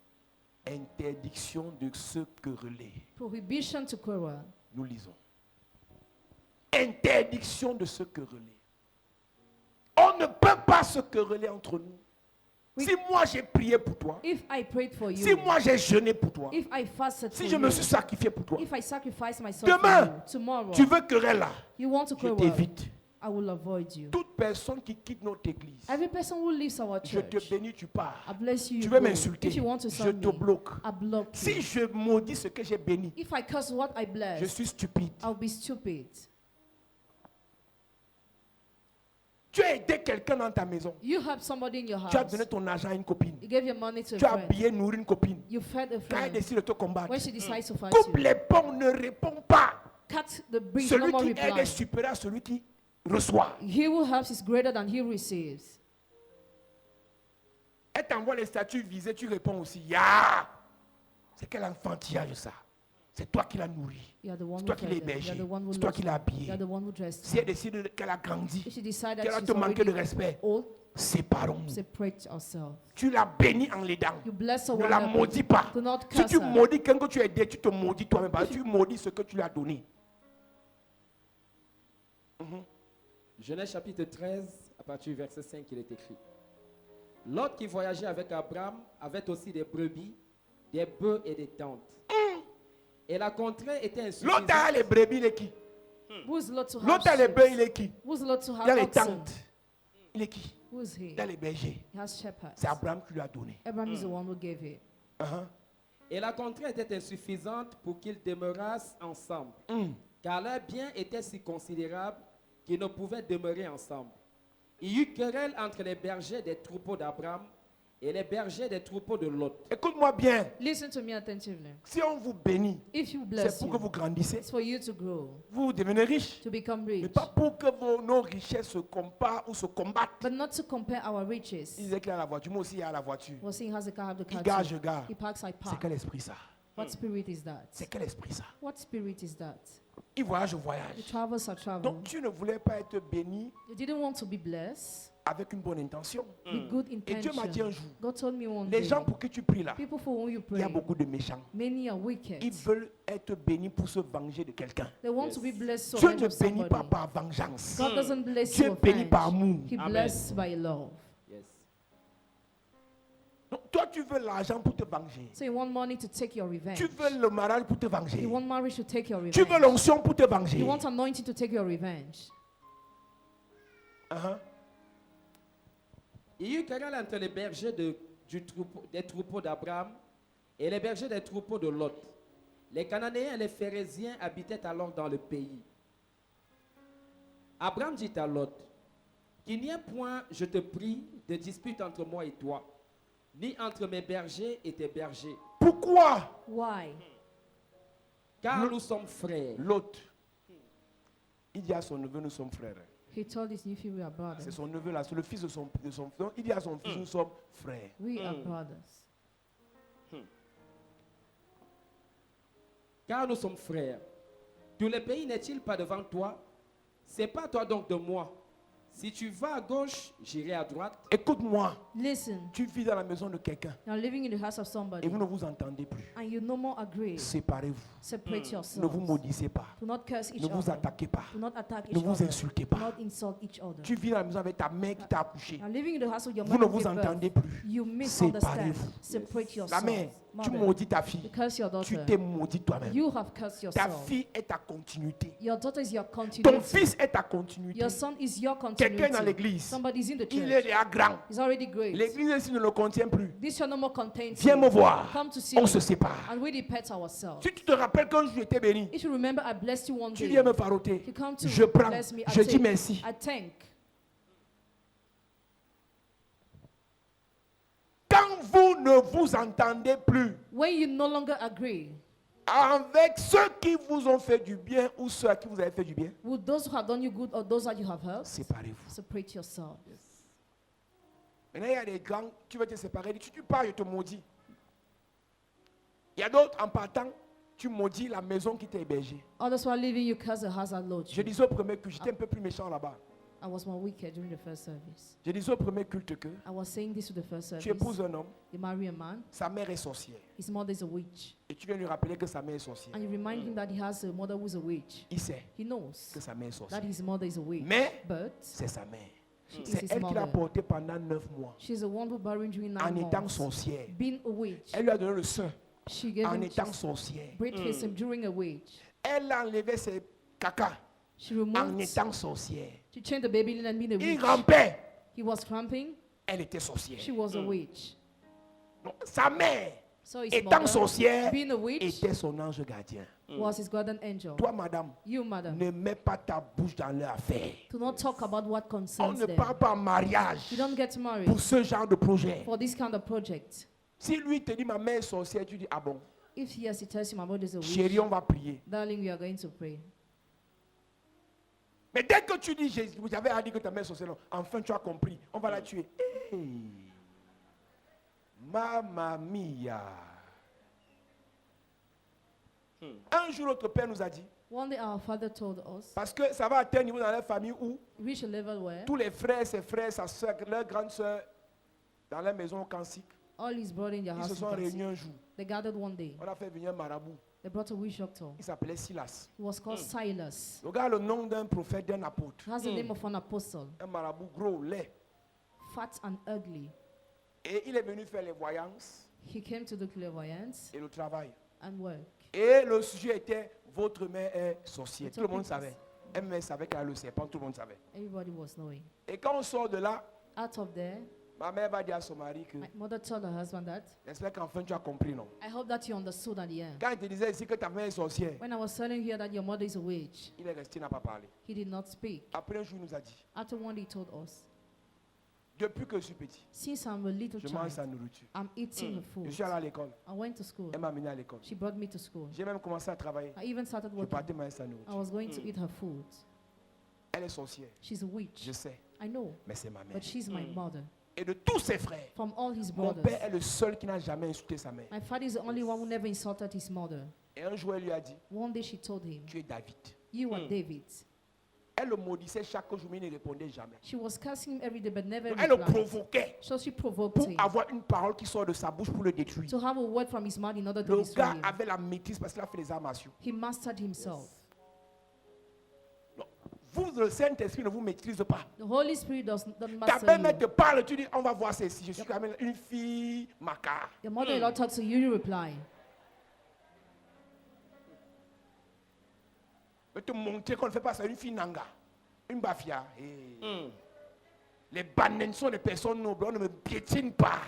interdiction de se quereller. prohibition to quarrel. Nous lisons. Interdiction de se quereller. On ne peut pas se quereller entre nous. Oui. Si moi j'ai prié pour toi, If I prayed for si you, moi j'ai jeûné pour toi, if I fasted si for je me you, suis sacrifié pour toi, if I sacrifice myself Demain, for you, tomorrow, tu veux querelle là, you want to je quarrel, t'évite. I will avoid you. Toute personne qui quitte notre église, Every person who leaves our je te church, bénis, tu pars. I bless you. Tu You veux go. m'insulter, If you want to je serve te me, bloque. I block Si you. je maudis ce que j'ai béni, If I curse what I je bless, suis stupide. I'll be stupid. Tu as aidé quelqu'un dans ta maison. You help somebody in your Tu as house. donné ton argent à une copine. You gave your money to a Tu as friend. habillé, nourri une copine. You fed a Quand elle friend. décide de te combattre, When she decides to fight coupe you, les ponts, ne réponds pas. cut the bridge, no Celui more qui aide est reply. supérieur à celui qui reçoit. He who helps is greater than he receives. Elle t'envoie les statuts visés, tu réponds aussi. Ya! C'est quel enfantillage ça? C'est toi qui l'as nourri. You are the one C'est who toi qui l'as fed her. You hébergé. are the one who C'est toi loved qui l'as her. habillé. You are the one who dressed Si elle her. décide qu'elle a grandi, If she decides qu'elle that va she's te manquer de already respect, old, séparons-nous. separate ourselves. Tu l'as béni en l'aidant. You bless her Ne when la helping. maudis pas. Do not Si curse tu her. maudis quelqu'un que tu as aidé, tu te maudis toi-même. Parce que tu maudis ce que tu lui as donné. Genèse chapitre 13, à partir du verset 5, il est écrit. Lot qui voyageait avec Abraham avait aussi des brebis, des bœufs et des tentes. Et la contrée était L'autre insuffisante. a les brebis, il est qui? Who's Lot to have L'autre a les sheep? bœufs, il est qui? Who's Lot to Il y a have les oxen? tentes. Il est qui? Who's he? Il y a les bergers. He has shepherds. C'est Abraham qui lui a donné. Abraham is the one who gave it. Uh-huh. Et la contrée était insuffisante pour qu'ils demeurassent ensemble. Car leurs biens étaient si considérables qu'ils ne pouvaient demeurer ensemble. Il y eut querelle entre les bergers des troupeaux d'Abraham et les bergers des troupeaux de Lot. Écoute-moi bien. Listen to me attentively. Si on vous bénit, If you c'est bless pour you, que vous grandissez. it's for you to grow, Vous devenez riche. to become Mais rich. pas pour que nos richesses se comparent ou se combattent. But not to compare our riches. Il disait qu'il a la voiture. Moi aussi, il a la voiture. Well, seeing has the car, have the car Il gare, too. je gare. He parks, I C'est park. quel esprit ça? What spirit is that? C'est quel esprit ça? What spirit is that? Il voyage, je The voyage. travels are travel. Donc tu ne voulais pas être béni You didn't want to be blessed avec une bonne intention. with good Et Dieu m'a dit un intention. jour, God told me one les day, gens pour qui tu pries là, people for whom you il y a pray, beaucoup de méchants. many are wicked. Ils veulent être bénis pour se venger de quelqu'un. They want to be blessed so Dieu much ne of bénit pas somebody. par vengeance. God doesn't bless Dieu you of bénit par revenge. amour. He Amen. blesses by love. Yes. Donc, toi, tu veux l'argent pour te venger. So you want money to take your revenge. Tu veux le mariage pour te venger. You want marriage to take your Tu veux revenge. l'onction pour te venger. You want anointing to take your revenge. Uh-huh. Il y eut querelle entre les bergers des troupeaux d'Abraham et les bergers des troupeaux de Lot. Les Cananéens et les Phérésiens habitaient alors dans le pays. Abraham dit à Lot, qu'il n'y ait point, je te prie, de dispute entre moi et toi, ni entre mes bergers et tes bergers, Pourquoi Why? car nous sommes frères. l'autre, il dit à son neveu, nous sommes frères. He told his nephew we are C'est brothers. son neveu là, c'est le fils de son frère. Il dit à son fils, nous sommes frères. We are brothers. Car nous sommes frères. Tout le pays n'est-il pas devant toi? Sépare-toi donc de moi. Si tu vas à gauche, j'irai à droite. Écoute-moi, Listen, tu vis dans la maison de quelqu'un you're living in the house of et somebody vous ne vous entendez plus. and you no more agree. Séparez-vous. Separate Ne yourselves. vous maudissez pas. Do not curse each Ne vous other. attaquez pas. Do not attack Ne each vous other. insultez Do pas. not insult each other. Tu vis dans la maison avec ta mère qui t'a accouché. You're living in the house of your Vous ne mother. vous entendez plus. You misunderstand. Séparez-vous. Separate La yourselves. mère, tu Mother, maudis ta fille. you curse your Tu daughter. t'es maudit toi-même. You have cursed Ta yourself. fille est ta continuité. Your daughter is your Ton continuity. fils est ta continuité. Your son is your Quelqu'un dans continuity. l'église, Somebody's in the il est church. déjà grand. He's already great. L'église ici ne le contient plus. This shall no more contain Viens me you. voir. Come to see On me. se sépare. And we depart ourselves. Si tu te rappelles quand je t'ai béni, If you remember, I blessed you one tu day. viens me faroter. You come to Je prends. bless me. I Je dis take. merci. I thank. Quand vous ne vous entendez plus When you no longer agree avec ceux qui vous ont fait du bien ou ceux à qui vous avez fait du bien, with those who have done you good or those that you have hurt, séparez-vous. separate yourself. Maintenant, il y a des grands, tu veux te séparer, tu pars, je te maudis. Il y a d'autres, en partant, tu maudis la maison qui t'a hébergé. Others who are leaving you curse the house that Lord Je you. disais au premier culte, j'étais un peu plus méchant là-bas. I was more wicked during the first service. Je disais au premier culte que I was saying this to the first tu service. épouses un homme, You marry a man, sa mère est sorcière. his mother is a witch. Et tu viens lui rappeler que sa mère est sorcière. And you remind him that he has a mother who is a witch. Il sait He knows que sa mère est sorcière. that his mother is a witch. Mais But c'est sa mère. she is C'est his elle qui l'a mother. porté pendant 9 mois. She's the one who barren during En 9 étant months. sorcière. Being a witch. Elle lui a donné le sein. She gave En him étant sorcière. breastfeeds him during a witch. Elle a enlevé ses caca. She En removed étant sorcière. to change the baby and being a Il witch. rampait. He was cramping. Elle était sorcière. She was a witch. Donc, sa mère, So his étant mother, sorcière, being a witch, était son ange gardien. was his guardian angel. Toi, madame, You, madam, ne mets pas ta bouche dans leur affaire. do not talk about what On concerns ne them. parle pas en mariage You don't get married pour ce genre de projet. for this kind of project. Si lui te dit ma mère est sorcière, tu dis ah bon, If yes, he tells you my mother is a witch, chérie, on va prier. darling, we are going to pray. Mais dès que tu dis vous avez dit que ta mère est sorcière, non, enfin tu as compris, on va la tuer. Hey. Mamma mia. Un jour, notre père nous a dit, One day our father told us, parce que ça va atteindre un niveau dans la famille où reach a level where tous les frères, ses frères, sa soeur, leur grande soeur, dans la maison au Kansik, all his brothers in their ils se house, sont réunis un jour. they gathered one day. On a fait venir un marabout. They brought a witch doctor. Il s'appelait Silas. He was called Silas. Regarde le nom d'un prophète, d'un apôtre. He has the name of an apostle, Un marabout gros, laid. fat and ugly. Et il est venu faire les voyances He came to do clairvoyance et le travail. and work. Et le sujet était votre mère est sorcière. The Tout le monde topic savait. Elle mère savait qu'elle a le serpent, tout le monde savait. Everybody was knowing. Et quand on sort de là, Out of there, ma mère va dire à son mari que my mother told her husband that, j'espère qu'enfin tu as compris, non? I hope that you understood at the end. Quand il te disait ici que ta mère est sorcière, When I was telling you that your mother is a witch, il est resté, il n'a pas parlé. he did not speak. Après un jour, il nous a dit, After one day, he told us, depuis que je suis petit, since I'm a little je mange child, sa nourriture. I'm eating her Je food. suis allé à l'école. I went to school. Elle m'a amené à l'école. She brought me to school. J'ai même commencé à travailler. I even started Je working. partais manger sa I nourriture. was going to eat her food. Elle est sorcière. She's a witch. Je sais, I know, mais c'est ma mère. but she's my mother. Et de tous ses frères, From all his mon brothers, père est le seul qui n'a jamais insulté sa mère. my father is the only one who never insulted his mother. Et un jour, elle lui a dit, One day she told him, tu es David. you are David. Elle le maudissait chaque jour, mais il ne répondait jamais. She was cursing him every day, but never Donc, elle le replied. provoquait So she provoked pour him avoir une parole qui sort de sa bouche pour le détruire. to have a word from his mouth in order to Le destroy gars him. avait la maîtrise parce qu'il a fait les arts martiaux. He mastered himself. Donc, vous, le Saint-Esprit ne vous maîtrise pas. The Holy Spirit doesn't Ta master belle-mère te you. parle, tu dis, on va voir ceci. Je suis quand même une fille macabre. Your mother-in-law talks to you, you reply. Mais te montrer qu'on ne fait pas ça, une fille nanga, une bafia. Les bannes sont des personnes nobles, on ne me piétine pas.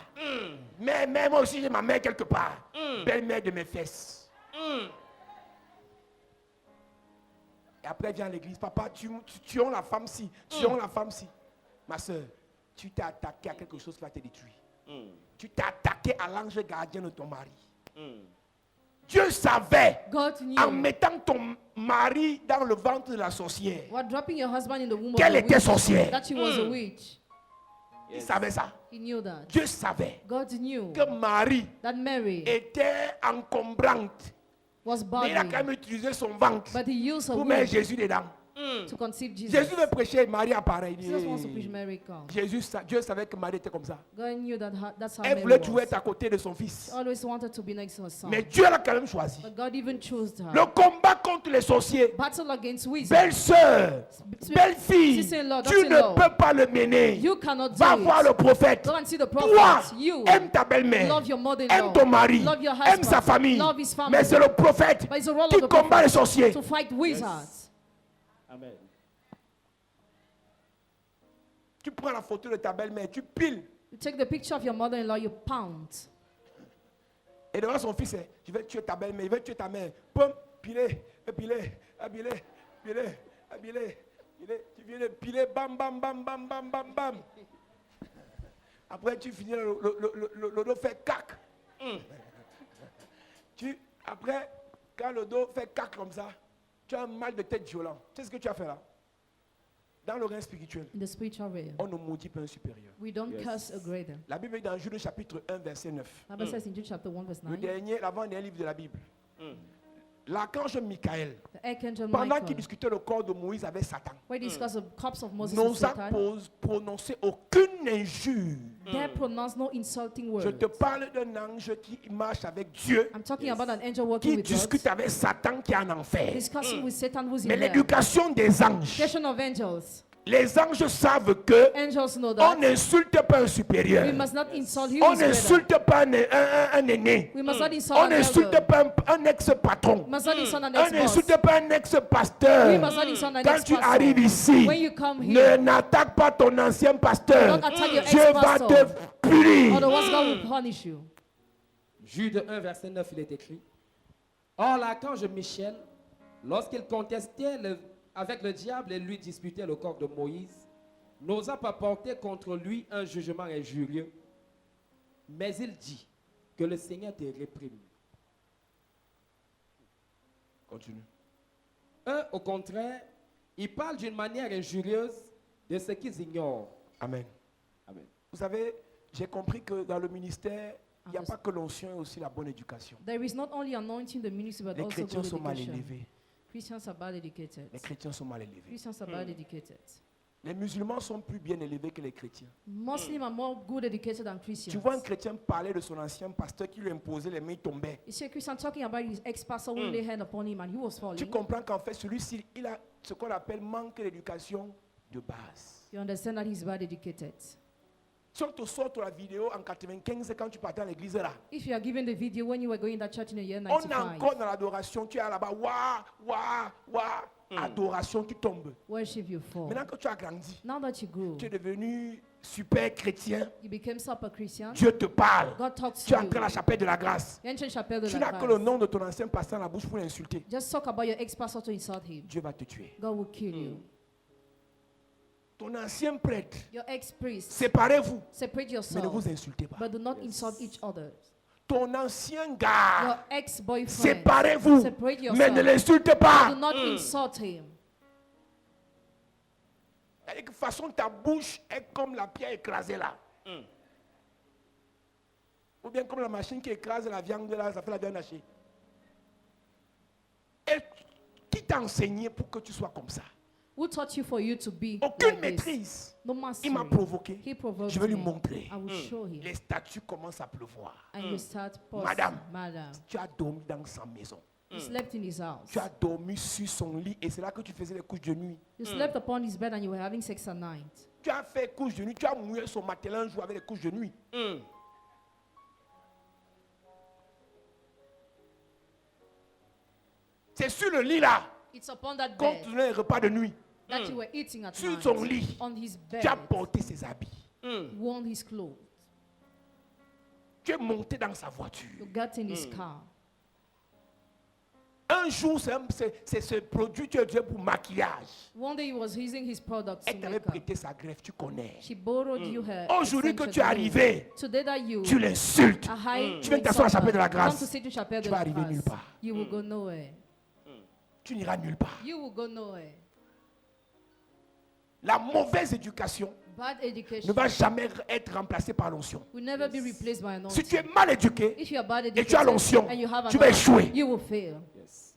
Mais moi aussi, j'ai ma mère quelque part. Belle-mère de mes fesses. Et après, elle vient à l'église. Papa, tu as la femme-ci. Tu as la femme-ci. Ma soeur, tu t'es attaqué à quelque chose qui va te détruire. Tu t'es attaqué à l'ange gardien de ton mari. Dieu savait, God en knew. mettant ton mari dans le ventre de la sorcière, While dropping your husband in the womb of qu'elle the était witch, sorcière. that she was a witch. Il savait ça. He knew that. Dieu savait God knew que Marie that Mary était encombrante. was Mais il a quand barren, même utilisé son ventre but he used her pour mettre womb Jésus dedans. to conceive Jesus. Jésus veut prêcher, Marie apparaît. Il dit, Jesus wants to preach Mary come. Dieu savait que Marie était comme ça. God knew that that's how Elle Mary voulait toujours was. être à côté de son fils. She always wanted to be next to her son. Mais Dieu l'a quand même choisi. But God even chose her. Le combat contre les sorciers, Battle against wizards. belle-sœur, belle-fille, Sister-in-law, tu ne daughter-in-law. peux pas le mener. You cannot do Va voir it. le prophète. Go and see the Toi, prophet. You aime ta belle-mère, love your mother-in-law. aime ton mari, Love your aime husband. sa famille. Love his family. Mais c'est le prophète But it's the role qui of the combat prophet les sorciers. to fight wizards. Amen. Tu prends la photo de ta belle-mère, tu piles. You take the picture of your mother-in-law, you pound. Et devant son fils, je vais tuer ta belle-mère, je vais tuer ta mère. Poum, piler, piler, piler, piler, piler. Tu viens de piler, bam, bam, bam, bam, bam, bam, bam. Après, tu finis, le dos fait cac. Après, quand le dos fait cac comme ça, tu as un mal de tête violent. Tu sais ce que tu as fait là? Dans le règne spirituel, In the spiritual realm, on ne maudit pas un supérieur. we don't curse a greater. La Bible dit dans Jude chapitre 1, verset 9. Bible says in Jude chapter 1 verse Le 9, dernier, l'avant-dernier livre de la Bible. L'archange Michael, the archangel pendant qu'il Michael, discutait le corps de Moïse avec Satan, where he discussed the corpse of Moses and n'osa Satan, prononcer aucune injure. there pronounced no insulting Je word. te parle d'un ange qui marche avec Dieu, I'm talking about an angel working qui with discute God, avec Satan qui est en enfer. discussing with Satan who's Mais in hell. l'éducation des anges, Education of angels. les anges savent que Angels know on that. n'insulte pas un supérieur. We must not insult who On is greater. n'insulte pas un aîné. We must not insult On an n'insulte elder. pas un ex-patron. We must not insult an On ex-boss. n'insulte pas un ex-pasteur. We must not insult an Quand tu ex-pastor. arrives ici, When you come ne here, n'attaque pas ton ancien pasteur. don't attack your Dieu va ex-pastor. te punir. Otherwise God will punish you. Jude 1, verset 9, il est écrit. Or, l'archange Michel, lorsqu'il contestait avec le diable et lui disputait le corps de Moïse, n'osa pas porter contre lui un jugement injurieux, mais il dit que le Seigneur te réprime. Continue. Eux, au contraire, ils parlent d'une manière injurieuse de ce qu'ils ignorent. Amen. Amen. Vous savez, j'ai compris que dans le ministère, il n'y a Amen. pas que l'onction, il y a aussi la bonne éducation. There is not only anointing the ministry, but Les also chrétiens good sont mal education. élevés. Christians are bad educated. Les chrétiens sont mal élevés. Christians are bad educated. Les musulmans sont plus bien élevés que les chrétiens. Muslims are more good educated than Christians. Tu vois un chrétien parler de son ancien pasteur qui lui imposait les mains, il tombait. You see a Christian talking about his ex-pastor who laid hand upon him and he was Tu falling. comprends qu'en fait, celui-ci, il a ce qu'on appelle manque d'éducation de base. You understand that he's bad educated. Si on te sort la vidéo en 95 quand tu partais à l'église là, If you are given the video when you were going to that church in the year on est 95, encore dans l'adoration, tu es là-bas, adoration, tu tombes. worship you fall. Maintenant que tu as grandi, Now that you grew, tu es devenu super chrétien, you became super Christian. Dieu te parle. God talks Tu to entres à la you. chapelle de la grâce. You enter chapelle de Tu la n'as que le grâce. nom de ton ancien pasteur dans la bouche pour l'insulter. Just talk about your ex-pastor to insult him. Dieu va te tuer. God will kill you. Ton ancien prêtre, Your ex-priest, séparez-vous, separate mais ne yourself, vous insultez pas. but do not insult each other. Ton ancien gars, Your ex-boyfriend, séparez-vous, separate mais ne yourself. l'insulte Do pas. not insult him. De toute façon, ta bouche est comme la pierre écrasée là. Ou bien comme la machine qui écrase la viande là, ça fait la viande hachée. Et qui t'a enseigné pour que tu sois comme ça? Who taught you for you to be Aucune like this? maîtrise. No mastery. Il m'a provoqué. He provoked Je vais lui me. montrer. I will show him. Les statues commencent à pleuvoir. And you start posting. Madame. Madam, Tu as dormi dans sa maison. you slept in his house. Tu as dormi sur son lit et c'est là que tu faisais les couches de nuit. You slept upon his bed and you were having sex at night. Tu as fait couches de nuit. Tu as mouillé son matelas un jour avec les couches de nuit. C'est sur le lit là It's upon that qu'on bed tenait un repas de nuit. that you were eating at Sur night. son lit. On his Tu as bed, porté ses habits. worn his clothes. Tu es monté dans sa voiture. You got in his car. Un jour, c'est ce produit que tu as utilisé pour maquillage. One day he was using his products to Elle t'avait make up. prêté sa greffe, tu connais. She borrowed you her. Aujourd'hui que extension tu es glue. arrivé, Today that you tu l'insultes. are high, Tu viens de t'asseoir à la chapelle de la come grâce. to sit to chapelle Tu de vas la arriver grâce. nulle part. You will go nowhere. Tu n'iras nulle part. You will go nowhere. La mauvaise éducation Bad ne education va jamais être remplacée par l'onction. will never be replaced by an Si tu anointing. es mal éduqué If you are bad et tu as educated l'onction, and you have tu vas anointing, échouer. you will fail. Yes.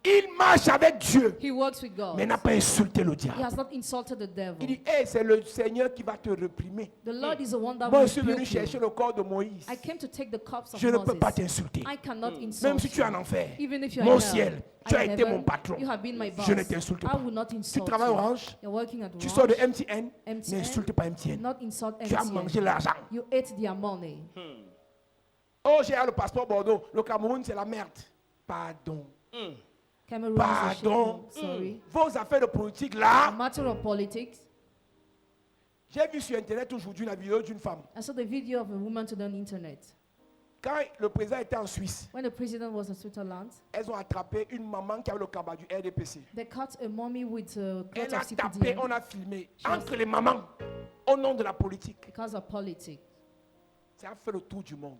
Il marche avec Dieu, He works with God. mais n'a pas insulté le He diable. has not insulted the devil. Il dit, hey, c'est le Seigneur qui va te réprimer. The Lord is the one that Moi, will je suis venu rebuke chercher you. le corps de Moïse. I came to take the cups of Je ne peux pas Moses. t'insulter. I cannot insult Même si tu es en you. enfer, Even if you are mon in hell, ciel, tu I as été never- mon patron. You have been my boss. Je ne t'insulte I pas. will not Tu insult travailles you. Orange, You're working at tu sors de Orange. MTN, MTN, n'insulte pas MTN. not insult Tu as mangé MTN. l'argent. You ate their money. Oh, j'ai le passeport Bordeaux. Le Cameroun, c'est la merde. Pardon. Cameroon is a Pardon. shame. Sorry. Vos affaires de politique A là. matter of politics. J'ai vu sur Internet aujourd'hui la vidéo d'une femme. I saw the video of a woman today on the internet. Quand le président était en Suisse, When the president was in Switzerland, elles ont attrapé une maman qui avait le cabas du RDPC. they caught a mommy with a cloth Elle of a tapé, CPDM on a filmé. Entre les mamans, au nom de la politique. because of politics. Ça a fait le tour du monde.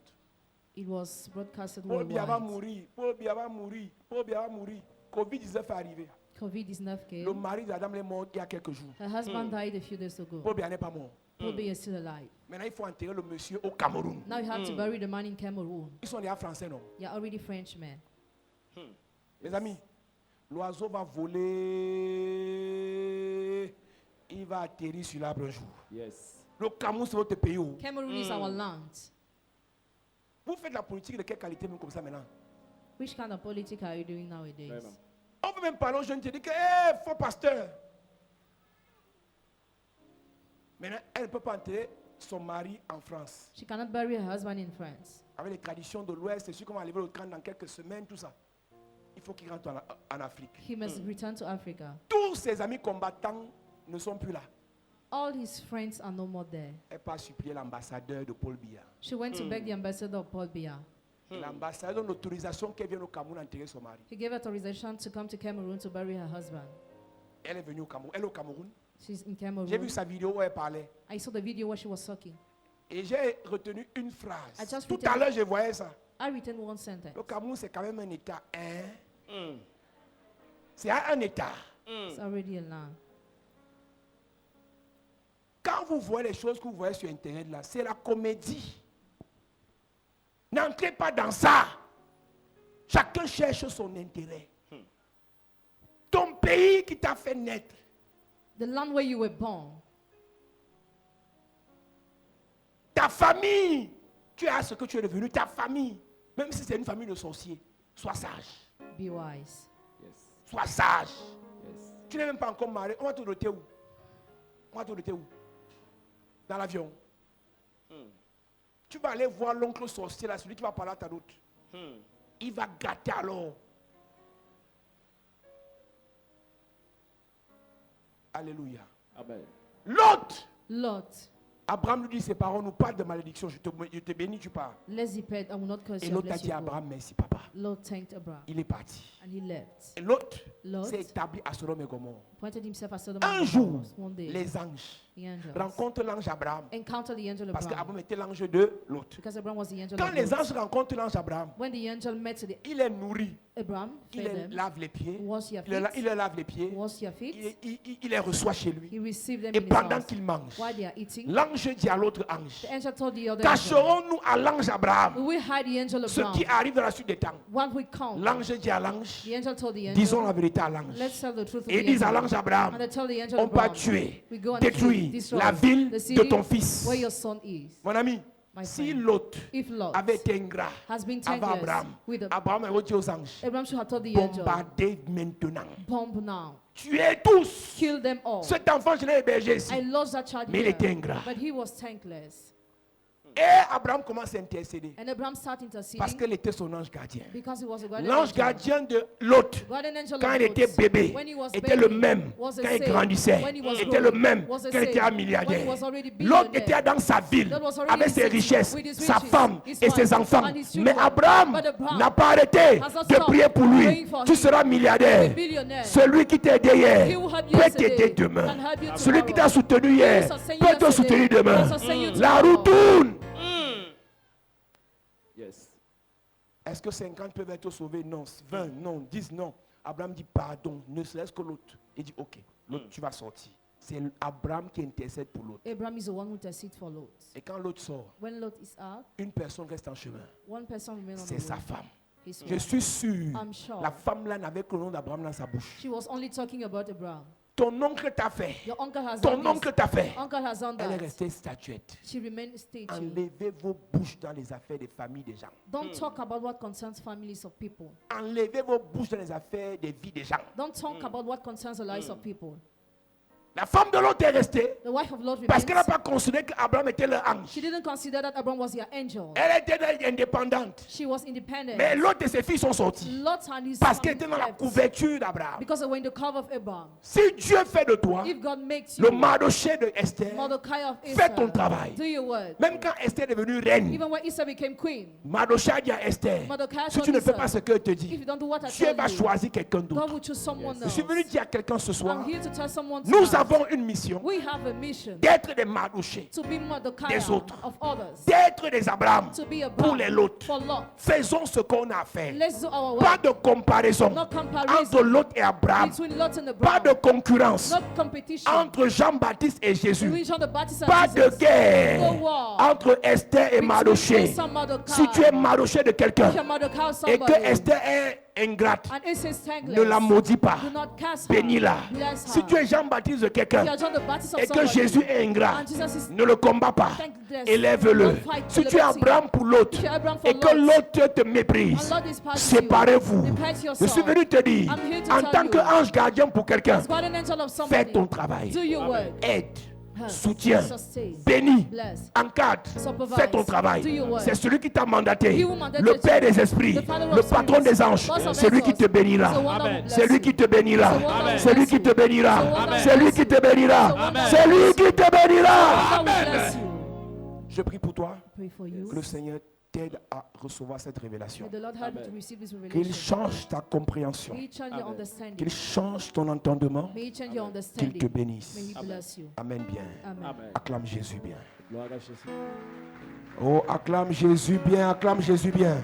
It was broadcasted Paul Biya va worldwide. mourir. Paul Biya va mourir. Paul Biya va mourir. Covid-19 est arrivé. COVID-19 Le came. mari d'Adam est mort il y a quelques jours. Her husband died a few days ago. Paul Biya n'est pas mort. Paul Biya is still alive. Maintenant, il faut enterrer le monsieur au Cameroun. Now you have to bury the man in Cameroon. Ils sont déjà français, non? You're already Frenchmen. Les amis, l'oiseau va voler. Il va atterrir sur l'arbre un jour. Yes. Le Cameroun, c'est votre pays. Oh. Cameroon is our land. Vous faites la politique de quelle qualité, même comme ça maintenant? Which kind of politics are you doing nowadays? Vraiment. On peut même parler aux jeunes, te dire que, hé, faux pasteur. Maintenant, elle ne peut pas enterrer son mari en France. She cannot bury her husband in France. Avec les traditions de l'Ouest, c'est sûr qu'on va lever le crâne dans quelques semaines, tout ça. Il faut qu'il rentre en Afrique. He must return to Africa. Tous ses amis combattants ne sont plus là. All his friends are no more there. Elle part supplier l'ambassadeur de Paul Biya. She went to beg the ambassador of Paul Biya. L'ambassadeur donne l'autorisation qu'elle vienne au Cameroun enterrer son mari. He gave authorization to come to Cameroon to bury her husband. Elle est venue au Cameroun. Elle est au Cameroun. She's in J'ai Cameroon. vu sa vidéo où elle parlait. I saw the video where she was talking. Et j'ai retenu une I phrase. just Tout returned- à l'heure, je voyais ça. I returned one sentence. Le Cameroun, c'est quand même un État. Hein? C'est un État. It's already a land. Quand vous voyez les choses que vous voyez sur Internet, là, c'est la comédie. N'entrez pas dans ça. Chacun cherche son intérêt. Ton pays qui t'a fait naître, The land where you were born, ta famille, tu as ce que tu es devenu, ta famille, même si c'est une famille de sorciers, sois sage. be wise. Yes. Sois sage. Yes. Tu n'es même pas encore marié. On va te doter où? On va te doter où? Dans l'avion. Tu vas aller voir l'oncle sorcier là, celui qui va parler à ta doute. Il va gâter alors. Alléluia. Amen. Lot. Abraham lui dit ses parents nous parlent de malédiction. Je te bénis, tu pars. Let's depend, I will not curse Et you. l'autre a Bless dit you. à Abraham, merci papa. Lot thanked Abraham Il est parti. and he left. Et l'autre Lot s'est établi à Sodome et Gomorrhe. pointed himself as Sodom Un and jour, Gomorrah. One day, les anges the angels rencontrent l'ange Abraham. encountered the angel Parce Abraham qu'Abraham était l'ange de l'autre. because Abraham was the angel Quand of les Lot. anges rencontrent l'ange Abraham, When the angel met the il est nourri. Abraham, Il fed les them, lave les pieds. wash their Il leur feet, lave les pieds. wash their feet. Il les reçoit chez lui. He received them Et in his pendant house. qu'il mange, While they are eating, l'ange dit à l'autre ange, the angel told the other angel, cacherons-nous à l'ange will Abraham we hide the angel ce Abraham? qui arrive dans la suite des temps. What we count? L'ange dit à l'ange, The angel told the disons angel, la vérité à l'ange. let's tell the truth to Et the ils disent à angel. l'ange Abraham, And they tell the angel on va Abraham, tuer, we go and détruire destroy la ville the de city ton fils. where your son is. Mon ami, My si friend, l'autre if Lot avait été ingrat has been avant tangless Abraham, with Abraham aurait dit aux anges, Abraham should have told the angel, bombardez maintenant. bomb now, Tuez tous. kill them all. Cet enfant, je l'ai hébergé ici. I lost that child Mais il here, était ingrat. but he was thankless. Et Abraham commence à intercéder. And Abraham started Parce interceding qu'il était son ange gardien. because he was a guardian L'ange angel. gardien de Lot, Guardian angel quand of il était Lot, bébé, when he was était baby, le même was the quand il same. grandissait. When he was Était le growing, même was the quand il était un same. When he milliardaire. was already L'autre billionaire. était dans sa ville Lot was already avec in ses city richesses, with his sa riches, femme his et ses wife, enfants. and his Mais children. Abraham But Abraham n'a pas arrêté has not de stopped prier pour lui. praying for Tu him. seras milliardaire. Billionaire. Celui qui t'a aidé hier He will help you peut yesterday t'aider demain. and help you Celui qui t'a tomorrow. soutenu He hier will sustain you peut te yesterday soutenir demain. and sustain you La tomorrow. roue tourne. Yes. Est-ce que 50 peuvent être sauvés? Non. 20, non. 10, non. Abraham dit pardon, ne serait-ce que l'autre. Il dit ok, l'autre tu vas sortir. C'est Abraham qui intercède pour l'autre. Abraham is the one who intercedes for Lot. Et quand l'autre sort, When Lot is out, une personne reste en chemin. one person remains on C'est the sa road. femme. His Je wife. suis sûr, I'm sure. la femme là n'avait que le nom d'Abraham dans sa bouche. She was only talking about Abraham. Ton oncle t'a fait. Your uncle has Ton done this. oncle t'a fait. Uncle has done Elle est that. restée statuette. She remained statue. Enlevez vos bouches dans les affaires des familles des gens. Don't talk about what concerns families of people. Enlevez vos bouches dans les affaires des vies des gens. Don't talk about what concerns the lives of people. La femme de l'autre est restée The wife of Lot parce qu'elle n'a remains. pas considéré qu'Abraham était leur ange. She didn't consider that Abraham was their angel. Elle était indépendante. She was independent. Mais l'autre de ses filles sont sortis Lot and his parce qu'elle family était dans la left couverture d'Abraham. because they were in the cover of Abraham. Si Dieu fait de toi If God makes le you Mardoché de Esther, Mordecai of fais ton Esther, travail. do your work. Même quand Esther est devenue reine, Even when Esther became queen, Mardoché a dit à Esther, Mordecai si tu told ne fais pas Esther, ce que te if dit, you don't do what I Dieu tell va you, choisir quelqu'un God d'autre. will choose someone Je else. suis venu dire à quelqu'un ce soir, I'm here to tell someone nous tonight, avons une mission we have a mission d'être des Mardochés, to be Mordecai des autres. of others, d'être des Abraham to be a pour les Lot. for Lot. Faisons ce qu'on a à faire. Let's do our Pas work. de comparaison No comparison entre Lot et Abraham. between Lot and Pas Abraham. de concurrence No competition entre Jean-Baptiste et Jésus. between John the Baptist and Pas Jesus. de guerre No war entre Esther et between Mardoché. Esther and Mordecai. Si tu es Mardoché de quelqu'un If you're Mordecai of et que somebody, Esther est ingrate, and Esther is thankless, ne la maudis pas. do not cast her. Bénis-la. Bless Si her. tu es Jean-Baptiste de If quelqu'un you're John the Baptist of et que somebody, Jésus est ingrat, and Jesus is ne le combat pas. thankless, Élève-le. don't fight Si to tu es liberty. Abraham pour l'autre If you're Abraham for et que Lot, l'autre te méprise, and Lot despises séparez-vous. you, depart Je yourself. suis venu te dire, I'm here to en tell tant you, qu'ange gardien pour quelqu'un, as guardian angel of fais somebody, ton travail. do your work. Aide, Help, soutiens, sustain, bénis, bless, encadre, supervise, fais ton travail. do your work. C'est celui qui t'a mandaté, He who mandated le you, Père des esprits, the Father of le patron spirits, des anges, boss of celui qui angels, te bénira. the one that will Amen. bless C'est lui you. qui te bénira. The one that will C'est lui bless qui you. te bénira. The one that will C'est lui bless qui you. te bénira. The one that C'est will lui bless qui te bénira. God will bless you. Je prie pour toi. Pray for you. Que le Seigneur t'aide à recevoir cette révélation. May the Lord help you Amen. to receive this Qu'il revelation. change ta compréhension. May He change your Amen. understanding. Qu'il change ton entendement. May He change your Qu'il understanding. te May bénisse. He bless you. Amen bien. Amen. Amen. Acclame Jésus bien. Gloire à Jésus. Oh, acclame Jésus bien, acclame Jésus bien.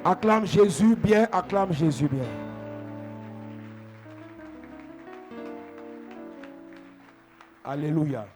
Acclame Jésus bien, acclame Jésus bien. Alléluia.